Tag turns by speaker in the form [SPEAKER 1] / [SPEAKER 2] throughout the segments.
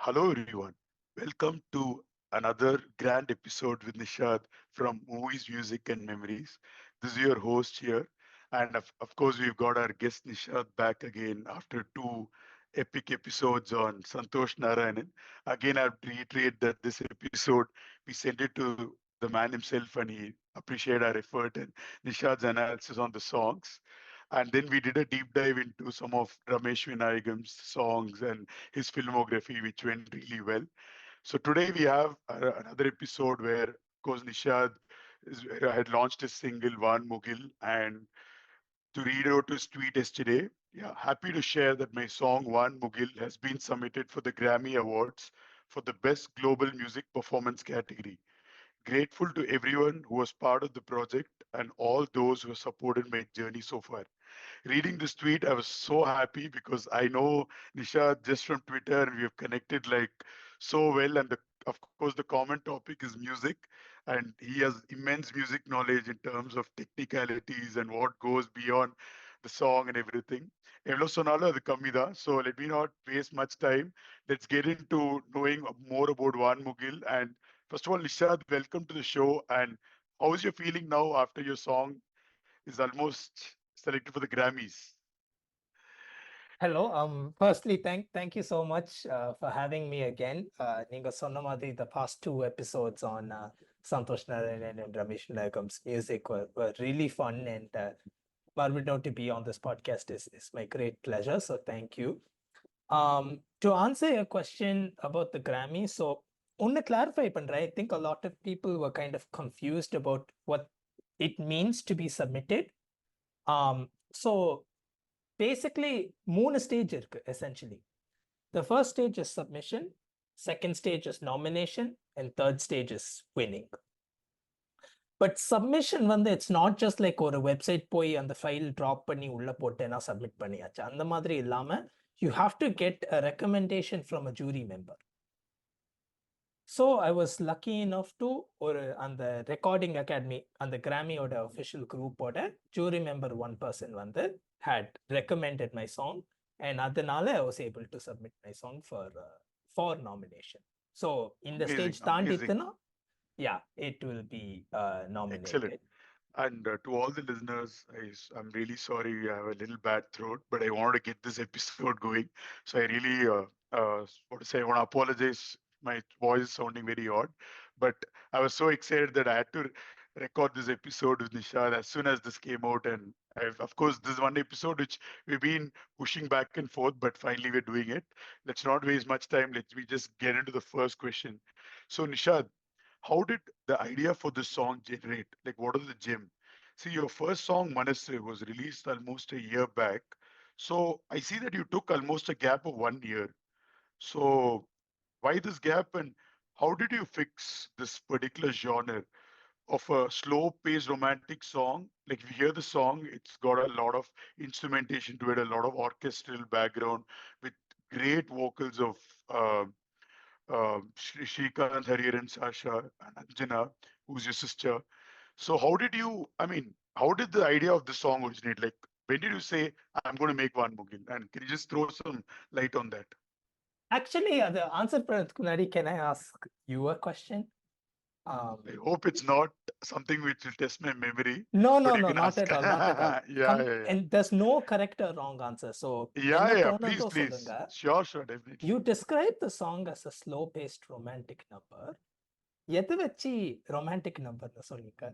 [SPEAKER 1] Hello, everyone. Welcome to another grand episode with Nishad from Movies, Music, and Memories. This is your host here. And of course, we've got our guest Nishad back again after two epic episodes on Santhosh Narayanan. Again, I reiterate that this episode, we sent it to the man himself and he appreciated our effort and Nishad's analysis on the songs. And then we did a deep dive into some of Ramesh Vinayakam's songs and his filmography, which went really well. So today we have another episode where, of course, Nishad had launched his single Vaanmugil, and to read out his tweet yesterday, yeah, happy to share that my song Vaanmugil has been submitted for the Grammy Awards for the Best Global Music Performance category. Grateful to everyone who was part of the project and all those who have supported my journey so far. Reading this tweet, I was so happy because I know Nisha just from Twitter and we have connected like so well. And of course, the common topic is music, and he has immense music knowledge in terms of technicalities and what goes beyond the song and everything. Evlo sonalo adu kammida. So let me not waste much time. Let's get into knowing more about Van Mugil. And first of all, Nishad, welcome to the show. And how is your feeling now after your song is almost selected for the Grammys?
[SPEAKER 2] Hello. Firstly, thank you so much for having me again. நீங்க சொன்ன மாதிரி the past two episodes on Santhosh Narayanan and Ramesh Vinayakam's music were really fun, and Barbados to be on this podcast is my great pleasure. So thank you. To answer your question about the Grammy, so ஒன்னு clarify பண்றேன். I think a lot of people were kind of confused about what it means to be submitted. So basically மூணு stage இருக்கு essentially. The first stage is submission, second stage is nomination, and third stage is winning. But submission வந்து it's not just like ஒரு website போய் அந்த file drop பண்ணி உள்ள போட்டேன்னா submit பண்ணியாச்சு அந்த மாதிரி இல்லாம you have to get a recommendation from a jury member. So I was lucky enough to ஒரு அந்த ரெக்கார்டிங் அகாடமி அந்த கிராமியோட official குரூப்போட jury member one person வந்து had recommended my song, and அதனால I was able to submit my song for nomination. So in the stage
[SPEAKER 1] Amazing, amazing.
[SPEAKER 2] தாண்டித்துனா, yeah, it will be
[SPEAKER 1] Excellent.
[SPEAKER 2] nominated.
[SPEAKER 1] And to all the listeners, I'm really sorry I have a little bad throat, but I wanted to get this episode going. So I really, what to say, I want to apologize. My voice is sounding very odd, but I was so excited that I had to record this episode with Nishad as soon as this came out. And of course, this is one episode which we've been pushing back and forth, but finally we're doing it. Let's not waste much time. Let's we just get into the first question. So Nishad, how did the idea for this song generate? Like, what is the gem? See, your first song, Manasre, was released almost a year back. So I see that you took almost a gap of 1 year. So why this gap and how did you fix this particular genre of a slow-paced romantic song? Like if you hear the song, it's got a lot of instrumentation to it, a lot of orchestral background with great vocals of Sreekanth Hariharan, Shashaa, and Anjana, who's your sister. So how did you, I mean, how did the idea of the song originate? Like, when did you say, I'm going to make one Mugil? And can you just throw some light on that?
[SPEAKER 2] Actually, the answer பண்றதுக்கு முன்னாடி, can I ask you a question?
[SPEAKER 1] I hope it's not something which will test my memory,
[SPEAKER 2] No,
[SPEAKER 1] but
[SPEAKER 2] no,
[SPEAKER 1] you
[SPEAKER 2] no,
[SPEAKER 1] can
[SPEAKER 2] not
[SPEAKER 1] ask.
[SPEAKER 2] at all, not at all.
[SPEAKER 1] Yeah, yeah, yeah.
[SPEAKER 2] And there's no correct or wrong answer. So
[SPEAKER 1] Yeah,
[SPEAKER 2] என்ன
[SPEAKER 1] yeah, please,
[SPEAKER 2] தோணுதோ
[SPEAKER 1] please.
[SPEAKER 2] சொல்லுங்க.
[SPEAKER 1] Sure, sure, definitely.
[SPEAKER 2] You describe the song as a slow-paced romantic number. எது வச்சு romantic numberன்னு சொல்லிக்க?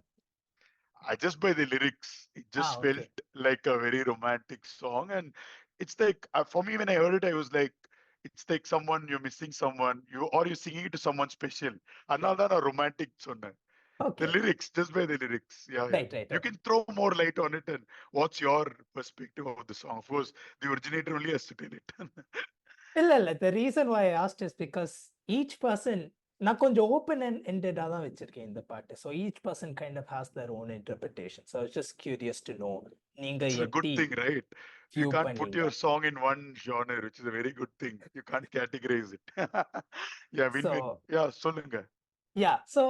[SPEAKER 1] I just by the lyrics, it just felt
[SPEAKER 2] Okay.
[SPEAKER 1] like a very romantic song. And it's like, for me, when I heard it, I was like, it's like someone, you're missing someone, or you're singing it to someone special. Another a romantic song. The
[SPEAKER 2] Okay.
[SPEAKER 1] lyrics, just by the lyrics. Yeah, yeah.
[SPEAKER 2] Right, right.
[SPEAKER 1] You
[SPEAKER 2] Okay.
[SPEAKER 1] can throw more light on it. And what's your perspective of the song? Of course, the originator only has to tell it.
[SPEAKER 2] இல்ல. The reason why I asked is because each person, நான் கொஞ்சம் open-ended தான் வச்சிருக்கேன் இந்த பாட்டு. So each person kind of has their own interpretation. So I was just curious to know நீங்க
[SPEAKER 1] It's a good
[SPEAKER 2] எப்படி
[SPEAKER 1] thing, right? You
[SPEAKER 2] view
[SPEAKER 1] can't put
[SPEAKER 2] பண்ணீங்க.
[SPEAKER 1] your song in one genre, which is a very good thing. You can't categorize it. Yeah, win-win.
[SPEAKER 2] So
[SPEAKER 1] Yeah, solunga.
[SPEAKER 2] yeah, so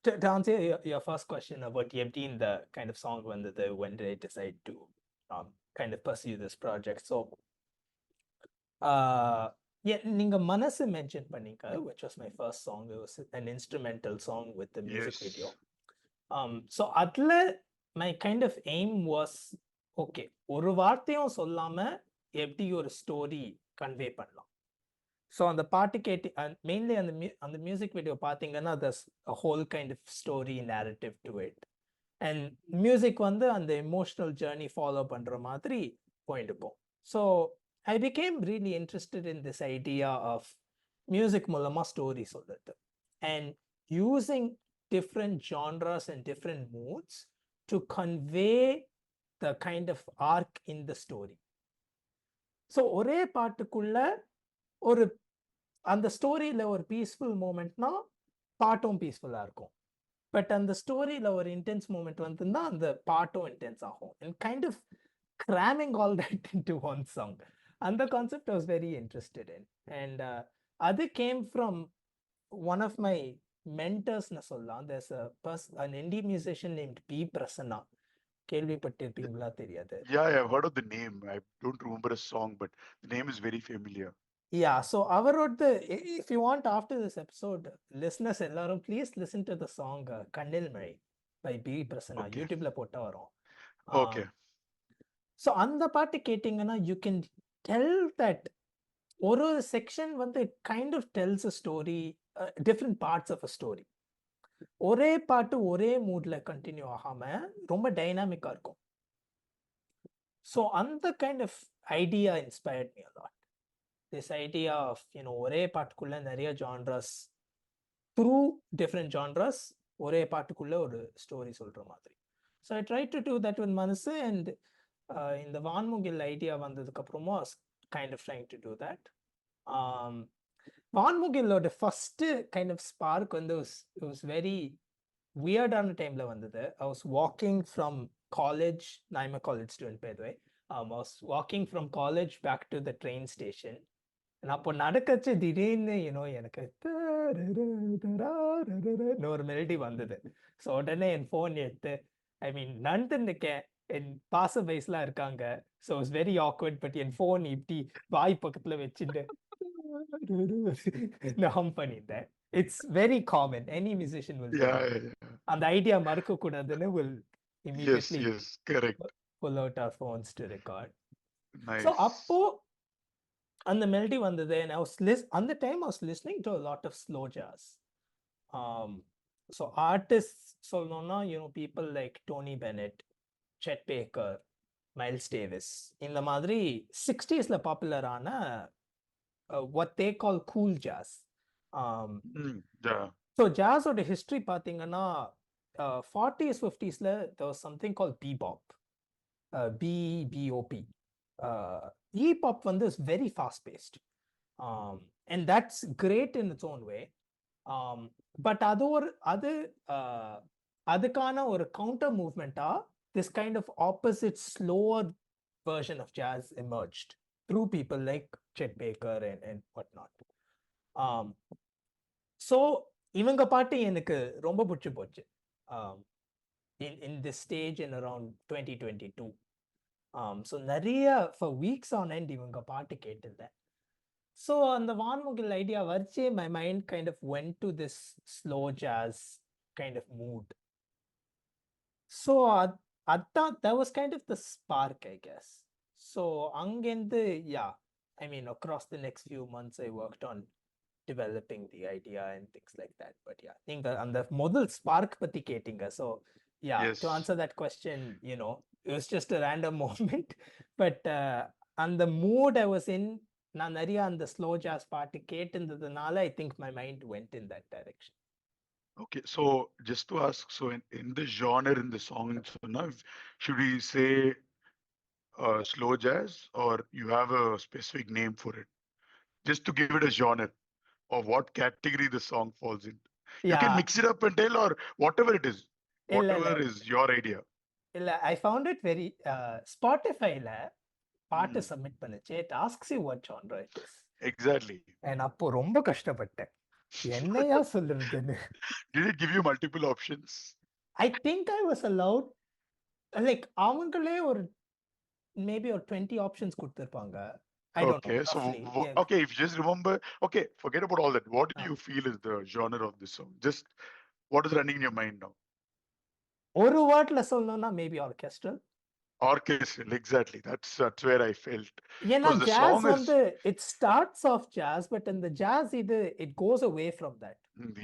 [SPEAKER 2] to answer your first question about எப்படி இந்த kind of song வந்தது, when did I decide to kind of pursue this project? So நீங்க மனசு mention பண்ணீங்க, which was my first song. It was an instrumental song with the music video.
[SPEAKER 1] Yes.
[SPEAKER 2] So அதுல my kind of aim was, okay, ஒரு வார்த்தையும் சொல்லாம எப்படி ஒரு story convey பண்ணலாம். ஸோ அந்த பாட்டு கேட்டு மெயின்லி அந்த மியூசிக் வீடியோ பார்த்தீங்கன்னா there's a whole kind of story narrative to it. And music வந்து அந்த எமோஷனல் ஜேர்னி ஃபாலோ பண்ற மாதிரி போயிட்டு இருக்கும். So I became really interested in this idea of music மூலமா ஸ்டோரி சொல்றது and using different genres and different moods to convey the kind of arc in the story. So ஒரே பாட்டுக்குள்ள ஒரு அந்த ஸ்டோரியில ஒரு பீஸ்ஃபுல் மூமெண்ட்னா பாட்டும் பீஸ்ஃபுல்லா இருக்கும். பட் அந்த ஸ்டோரியில ஒரு இன்டென்ஸ் மூமெண்ட் வந்துன்னா அந்த பாட்டும் இன்டென்ஸ் ஆகும். And kind of cramming all that into one song. அந்த concept I was very interested in. And அது came from one of my மென்டர்ஸ்னு சொல்லலாம். There's an indie musician named P. Prasanna. கேள்விப்பட்டிருப்பீங்களா தெரியாது.
[SPEAKER 1] Yeah, I've heard of the name. I don't remember a song, but the name is very familiar.
[SPEAKER 2] Yeah, so அவரோட if you want after this episode, listeners எல்லாரும் please listen to the song கண்ணில் மழை by B. Prasanna.
[SPEAKER 1] Okay.
[SPEAKER 2] YouTubeல போட்டா வரும்.
[SPEAKER 1] Okay.
[SPEAKER 2] So அந்த பாட்டு கேட்டிங்கன்னா you can tell that ஒரு செக்ஷன் வந்து kind of tells a story, different parts of a story. ஒரே பாட்டு ஒரே மூட்ல கண்டினியூ ஆகாம ரொம்ப டைனாமிக்கா இருக்கும். ஸோ அந்த kind of idea inspired me a lot. This idea of, ஒரே பாட்டுக்குள்ள நிறைய ஜான்ரஸ் த்ரூ டிஃப்ரெண்ட் ஜான்ரஸ் ஒரே பாட்டுக்குள்ள ஒரு ஸ்டோரி சொல்ற மாதிரி. So I try to do that with மனசு. அண்ட் இந்த வான்முகில் ஐடியா வந்ததுக்கு அப்புறமா kind of trying to do that. வான்முகிலோட ஃபர்ஸ்ட் கைண்ட் ஆஃப் ஸ்பார்க் வந்து it was very வியர்டான டைம்ல வந்தது. I was walking from college. I'm a college student, by the way. I was walking from college back to the train station. அப்போ நடக்கச்சு திடீர்னு எனக்கு ஒரு melody வந்தது. ஸோ உடனே என் ஃபோன் எடுத்து நடந்துன்னு இருக்கேன், என் பாச வயசுலாம் இருக்காங்க. So it's very awkward. But N phone இப்படி வாய் பக்கத்துல வச்சுட்டு ஹம் பண்ணிட்டேன். It's very common. Any musician will அந்த ஐடியா மறக்க கூடாதுன்னு will immediately
[SPEAKER 1] Yes, correct.
[SPEAKER 2] pull out our phones to record.
[SPEAKER 1] Nice.
[SPEAKER 2] So அப்போ அந்த மெலடி வந்தது. and I was அந்த time I was listening to a lot of slow jazz. So artists சொல்லணும்னா people like Tony Bennett, Chet Baker, Miles Davis, இந்த மாதிரி 60sல பாப்புலரான what they call cool jazz.
[SPEAKER 1] Yeah.
[SPEAKER 2] So ஜாஸோட history பார்த்தீங்கன்னா 40s 50sல there was something called bebop. BBOP. E-pop வந்து is very fast paced. And that's great in its own way. But அதுக்கான ஒரு counter மூவ்மெண்டா this kind of opposite slower version of jazz emerged through people like Chet Baker and whatnot. So இவங்க பாட்டு எனக்கு ரொம்ப பிடிச்சி போச்சு in this stage in around 2022. So நிறைய for weeks on end இவங்க பாட்டு கேட்டிருந்தேன். ஸோ அந்த வான்முகில் ஐடியா வச்சு my mind kind of went to this slow jazz kind of mood. So that was kind of the spark, I guess. So அங்கேருந்து across the next few months I worked on developing the idea and things like that. But நீங்க அந்த முதல் spark பத்தி கேட்டீங்க. So
[SPEAKER 1] Yes.
[SPEAKER 2] to answer that question, it was just a random moment. But அந்த mood I was in, நான் நிறைய அந்த slow ஜாஸ் பாட்டு கேட்டிருந்ததுனால I think my mind went in that direction.
[SPEAKER 1] Okay, so just to ask, so in the genre, in the song, should we say slow jazz, or you have a specific name for it? Just to give it a genre, or what category the song falls in. You can mix it up and tell, or whatever it is, whatever is your idea.
[SPEAKER 2] இல்ல, I found it very Spotifyல பாட்டு submit பண்ணுச்சு. It asks you what genre it is.
[SPEAKER 1] Exactly.
[SPEAKER 2] And அப்போ ரொம்ப கஷ்டப்பட்டேன், என்னையா சொல்றதுன்னு.
[SPEAKER 1] Did it give you multiple options?
[SPEAKER 2] I think I was allowed, like அவங்களே ஒரு maybe ஒரு 20 options கொடுத்திருப்பாங்க. I don't know,
[SPEAKER 1] Okay, so
[SPEAKER 2] roughly. Yeah.
[SPEAKER 1] okay, if you just remember, okay, forget about all that. What do
[SPEAKER 2] Uh,
[SPEAKER 1] you feel is the genre of this song? Just what is running in your mind now?
[SPEAKER 2] ஒரு வேர்ட்ல சொல்லணும்னா maybe orchestral.
[SPEAKER 1] Orchestral, exactly. That's where I felt
[SPEAKER 2] ஏன்னா
[SPEAKER 1] because the
[SPEAKER 2] jazz
[SPEAKER 1] song is
[SPEAKER 2] வந்து it starts off jazz, but in the jazz இது it goes away from that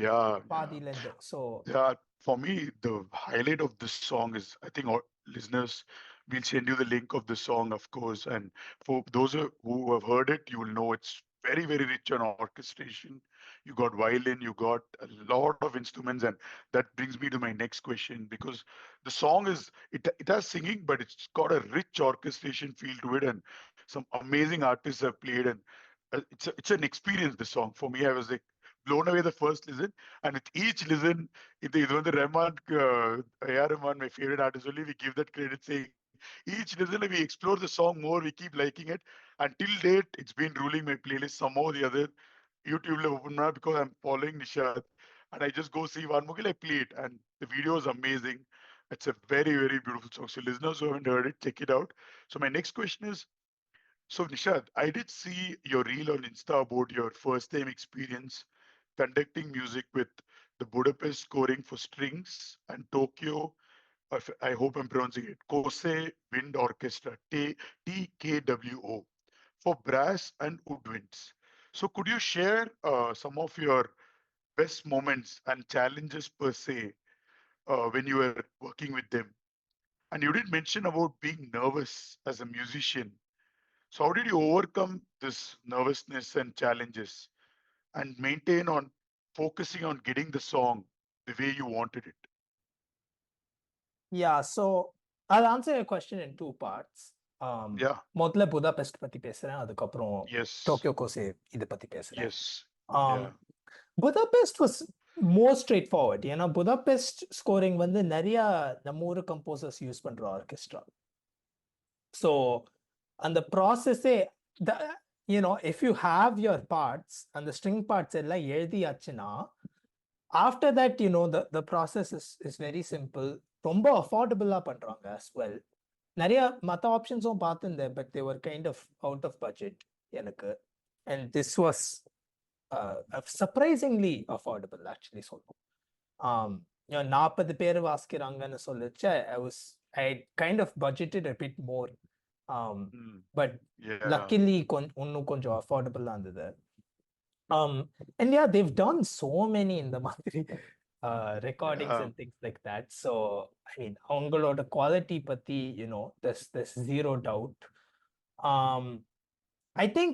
[SPEAKER 1] yeah.
[SPEAKER 2] பாதியில இருந்து. So
[SPEAKER 1] Yeah, for me, the highlight of this song is I think all listeners, we'll send you the link of the song, of course. And for those who have heard it, you will know it's very, very rich on orchestration. You got violin, you got a lot of instruments, and that brings me to my next question because the song it has singing, but it's got a rich orchestration feel to it, and some amazing artists have played, and it's an experience. The song for me, I was like blown away the first listen, and with each listen, இது வந்து Rahman, A.R. Rahman, my favorite artist only, we give that credit saying each listen we explore the song more, we keep liking it. Until date, it's been ruling my playlist somehow or the other. YouTube open because I'm following Nishad and I just go see Vaanmugil, I play it and the video is amazing. It's a very, very beautiful song. So listeners who haven't heard it, check it out. So my next question is, so Nishad, I did see your reel on Insta about your first time experience conducting music with the Budapest Scoring for Strings and Tokyo, I hope I'm pronouncing it, Kosei Wind Orchestra, TKWO, for brass and woodwinds. So could you share some of your best moments and challenges per se when you were working with them? And you did mention about being nervous as a musician. So how did you overcome this nervousness and challenges and maintain on focusing on getting the song the way you wanted it?
[SPEAKER 2] yeah, so I'll answer your question in two parts.
[SPEAKER 1] Yeah.
[SPEAKER 2] முதல்ல Budapest பத்தி பேசுறேன், அதுக்கப்புறம்
[SPEAKER 1] Yes.
[SPEAKER 2] Tokyo கோசே இதை பத்தி பேசுறேன்.
[SPEAKER 1] Yes.
[SPEAKER 2] um,
[SPEAKER 1] Yeah.
[SPEAKER 2] Budapest was more straightforward. ஏன்னா Budapest scoring வந்து நிறைய நம்ம ஊர் கம்போசர்ஸ் யூஸ் பண்ற ஆர்கெஸ்ட்ரா. ஸோ அந்த ப்ராசஸே if you have your parts and the string parts எல்லாம் எழுதியாச்சுன்னா after that the process is very simple. ரொம்ப அஃபோர்டபுளா பண்றாங்க as well. நிறைய மற்ற ஆப்ஷன்ஸும் பார்த்துருந்தேன், but they were kind of out of budget எனக்கு. And this was surprisingly affordable actually சொல்லுவோம். 40 பேர் வாசிக்கிறாங்கன்னு சொல்லிச்சு, I kind of budgeted a bit more, but luckily இன்னும் கொஞ்சம் affordable இருந்தது. And yeah, they've done so many in the மாதிரி recordings and things like that. So I mean, அவங்களோட quality பத்தி there's zero doubt. I think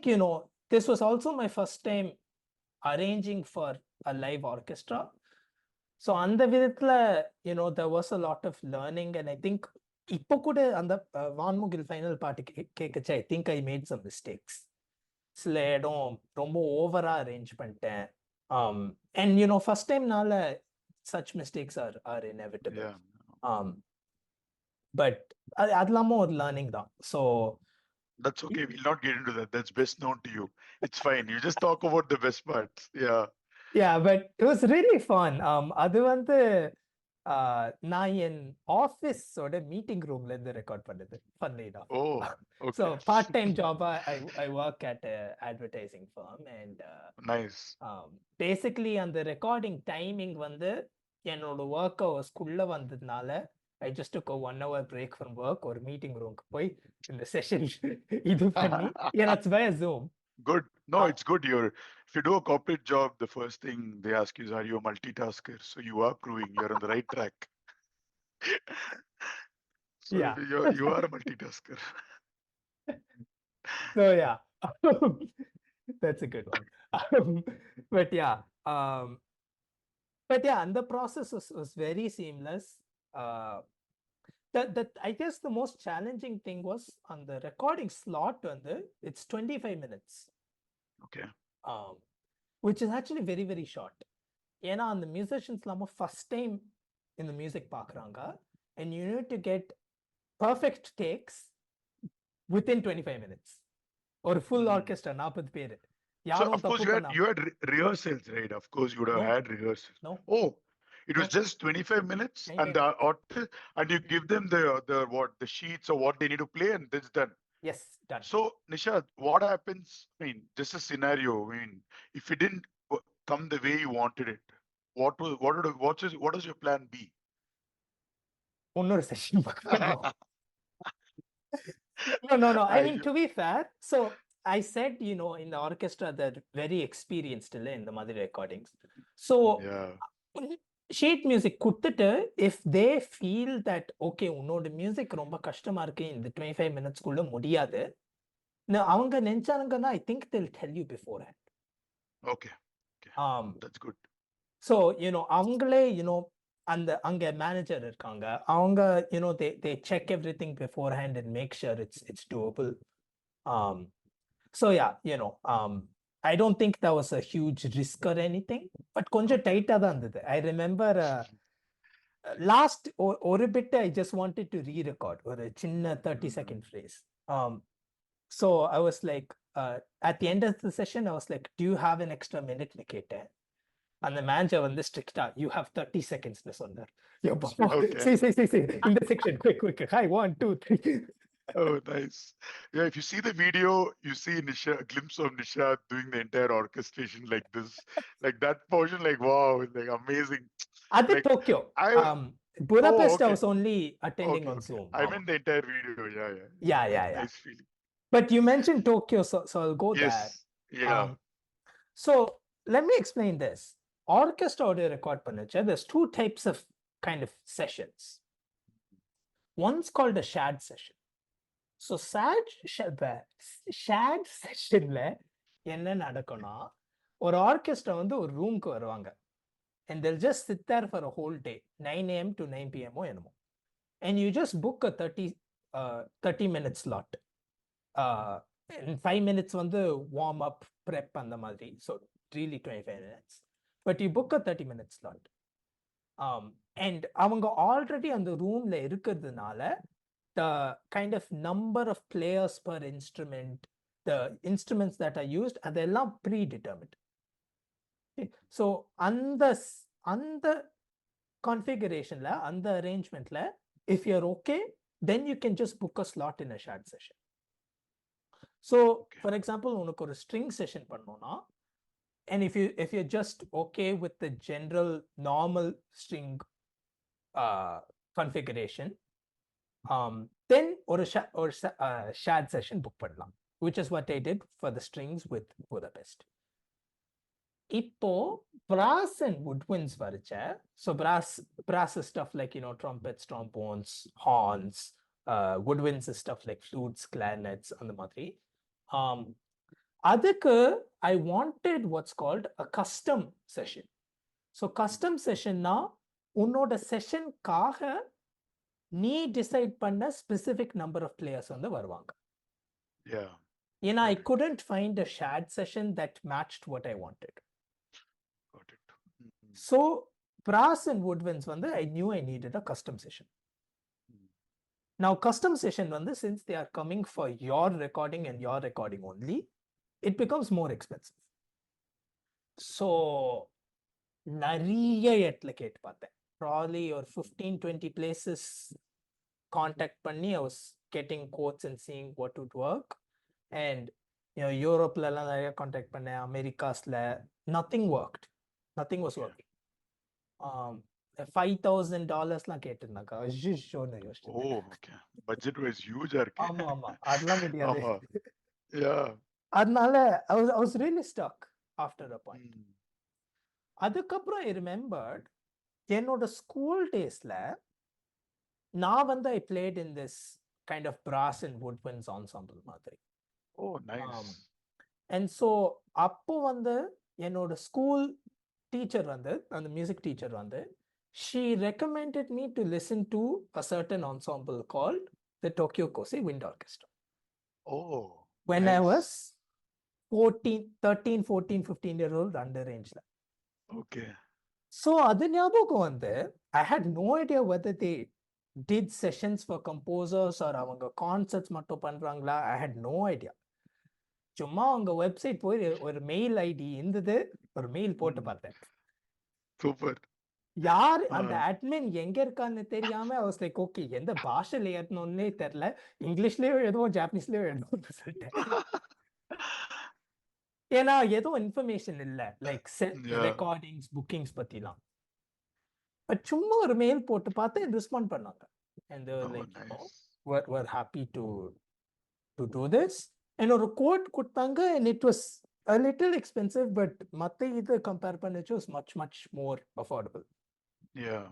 [SPEAKER 2] this was also my first time arranging for a live orchestra. So அந்த விதத்துல there was a lot of learning, and I think இப்போ கூட அந்த வான்முகில் final பாட்டு கேட்கச்சு, I think I made some mistakes. சில இடம் ரொம்ப ஓவரா அரேஞ்ச் பண்ணிட்டேன். And first timeனால such mistakes are inevitable. But அதெல்லாமும் ஒரு learning தான். So
[SPEAKER 1] that's okay, we'll not get into that. That's best known to you. It's fine, you just talk about the best parts.
[SPEAKER 2] Yeah, but it was really fun. அது வந்து நான் என் ஆஃபீஸோட meeting ரூம்ல இருந்து record பண்ணது, funnily enough.
[SPEAKER 1] Oh, okay.
[SPEAKER 2] So part-time job, I work at a advertising firm, and
[SPEAKER 1] nice.
[SPEAKER 2] Basically அந்த recording timing வந்து என்னோட work ஹவர்ஸ்க்குள்ள வந்ததுனால I just took a 1 hour break from work, ஒரு மீட்டிங் ரூம்க்கு போய் இந்த செஷன் இது பண்ணி, it's via Zoom.
[SPEAKER 1] Good. No, it's good. If you do a corporate job, the first thing they ask is, are you a multitasker? So you are proving you're on the right track. So
[SPEAKER 2] yeah,
[SPEAKER 1] you are a multitasker.
[SPEAKER 2] So yeah, that's a good one. But yeah, and the process was very seamless. That I guess the most challenging thing was on the recording slot. It's 25 minutes.
[SPEAKER 1] Okay.
[SPEAKER 2] Which is actually very, very short. ஏன்னா அந்த மியூசிஷியன்ஸ்லாம first time இந்த music பார்க்குறாங்க, and you need to get perfect takes within 25 minutes. ஒரு full orchestra 40 பேர்.
[SPEAKER 1] So of course you had rehearsals, right? Of course you would have had rehearsals.
[SPEAKER 2] No.
[SPEAKER 1] Oh, it was just 25 minutes, and you give them the sheets or what they need to play, and that's done.
[SPEAKER 2] Yes, done.
[SPEAKER 1] So, Nishad, what happens? I mean, just a scenario. I mean, if it didn't come the way you wanted it, what is your plan B?
[SPEAKER 2] இன்னொரு session book பண்ணுவோம். No. I mean, to be fair, so I said, in the orchestra, they're very experienced in the மாதிரி recordings. So,
[SPEAKER 1] Yeah.
[SPEAKER 2] sheet music கொடுத்துட்டு, if they feel that, okay, உன்னோட music ரொம்ப கஷ்டமா இருக்கு, இந்த 25 minutes குள்ள முடியாது, அவங்க நினைச்சாங்கன்னா, I think they'll tell you beforehand.
[SPEAKER 1] Okay. That's good.
[SPEAKER 2] So, அவங்களே, அங்க மேனேஜர் இருக்காங்க, அவங்க they check everything beforehand and make sure it's doable. So yeah, I don't think that was a huge risk or anything, but கொஞ்சம் டைட்டா தான் இருந்தது. I remember last ஒரு bit I just wanted to re-record ஒரு சின்ன 30-second phrase. So I was like, at the end of the session, I was like, do you have an extra minute? கேட்டேன். அந்த manager வந்து ஸ்ட்ரிக்டா, you have 30 seconds சொன்னார். See, in the section, quick, hi, 1, 2, 3.
[SPEAKER 1] Oh, nice. Yeah, if you see the video, you see a glimpse of Nishad doing the entire orchestration like this, like that portion, like wow, like amazing.
[SPEAKER 2] At
[SPEAKER 1] like,
[SPEAKER 2] Tokyo, Budapest,
[SPEAKER 1] okay.
[SPEAKER 2] I was only attending on Zoom.
[SPEAKER 1] I meant the entire video.
[SPEAKER 2] Yeah.
[SPEAKER 1] Nice feeling.
[SPEAKER 2] But you mentioned Tokyo, so I'll go there.
[SPEAKER 1] Yeah.
[SPEAKER 2] So let me explain this. Orchestra audio record pannacha, there's two types of kind of sessions. One's called a shared session. So shared sessionல என்ன நடக்கும்னா, ஒரு orchestra வந்து ஒரு ரூம்க்கு வருவாங்க, and they'll just sit there for a whole day, 9 a.m. to 9 p.m. என்னமோ, and you just book a 30 minute slot. In 5 minutes வந்து warm up prep அந்த மாதிரி, so really 25 minutes, but you book a 30 minute slot. And அவங்க already அந்த ரூம்ல இருக்கிறதுனால, the kind of number of players per instrument, the instruments that are used, அதெல்லாம் predetermined. So அந்த configurationல, அந்த arrangementல, if you're okay, then you can just book a slot in a shared session. So for example, உனக்கு ஒரு string session பண்ணோம்னா, and if you're just okay with the general normal string configuration, then or shared session book பண்ணலாம், which is what I did for the strings with Budapest. இப்போ brass and woodwinds வரைச்ச, so brass is stuff like, trumpets, trombones, horns, woodwinds is stuff like flutes, clarinets, அந்த மாதிரி. அதுக்கு I wanted what's called a custom session. So custom sessionனா, உன்னோட செஷனுக்காக நீ decide பண்ண specific number of players வந்து வருவாங்க. ஏன்னா I couldn't find a shared session that matched what I wanted.
[SPEAKER 1] Got it.
[SPEAKER 2] So brass and woodwinds வந்து I knew I needed a custom session. Now custom session வந்து, since they are coming for your recording and your recording only, it becomes more expensive. So நிறைய இடத்துல கேட்டு பார்த்தேன், probably or 15-20 places contact பண்ணி I was getting quotes and seeing what would work. And யூரோப்ல எல்லாம் நிறைய contact பண்ணேன், அமெரிக்காஸ்ல nothing worked, nothing was working. $5,000 கேட்டிருந்தாங்க.
[SPEAKER 1] Budget wise ஹியூஜா இருக்கு.
[SPEAKER 2] ஆமா அதெல்லாம் முடியாது.
[SPEAKER 1] அதனால
[SPEAKER 2] I was really stuck after a point. அதுக்கப்புறம் I remembered என்னோட ஸ்கூல் டேஸ்ல நான் வந்து I played in this kind of brass and woodwinds ensemble மாதிரி.
[SPEAKER 1] Oh, nice.
[SPEAKER 2] And so அப்போ வந்து என்னோட ஸ்கூல் டீச்சர் வந்து, அந்த மியூசிக் டீச்சர் வந்து, she recommended me to listen to a certain ensemble called the Tokyo Kosei Wind Orchestra.
[SPEAKER 1] Oh.
[SPEAKER 2] When
[SPEAKER 1] nice.
[SPEAKER 2] I was 13, 14, 15-year-old underage.
[SPEAKER 1] Okay.
[SPEAKER 2] So அது ஞாபகம் வந்து, I had no idea whether they did sessions for composers or அவங்க concerts மட்டும் பண்றாங்களா. I had no idea. சும்மா அவங்க website போய் ஒரு மெயில் ஐடி இருந்தது, ஒரு மெயில் போட்டு பார்த்தேன்.
[SPEAKER 1] சூப்பர்.
[SPEAKER 2] யார் அந்த
[SPEAKER 1] Uh,
[SPEAKER 2] அட்மின் எங்க இருக்கான்னு தெரியாம I was like, ஓகே எந்த பாஷையில ஏறணும்னே தெரியல, இங்கிலீஷ்லயோ எழுதுவோம் ஜாப்பனீஸ்லயோ எழுதுவோம்னு சொல்லிட்டேன். ஏன்னா எதுவும் இன்ஃபர்மேஷன் இல்ல, லைக்
[SPEAKER 1] yeah.
[SPEAKER 2] ரெக்கார்டிங்ஸ் புக்கிங்ஸ் பத்திலாம். பட் சும்மா ஒரு மெயில் போட்டு பார்த்து ரெஸ்பாண்ட் பண்ணாங்க. And they were
[SPEAKER 1] Oh,
[SPEAKER 2] like,
[SPEAKER 1] nice.
[SPEAKER 2] we're happy to do this. And ஒரு கோட் கொடுத்தாங்க, and it was a little expensive, but மத்த இது compare பண்ணச்சு was much much more affordable.
[SPEAKER 1] Yeah.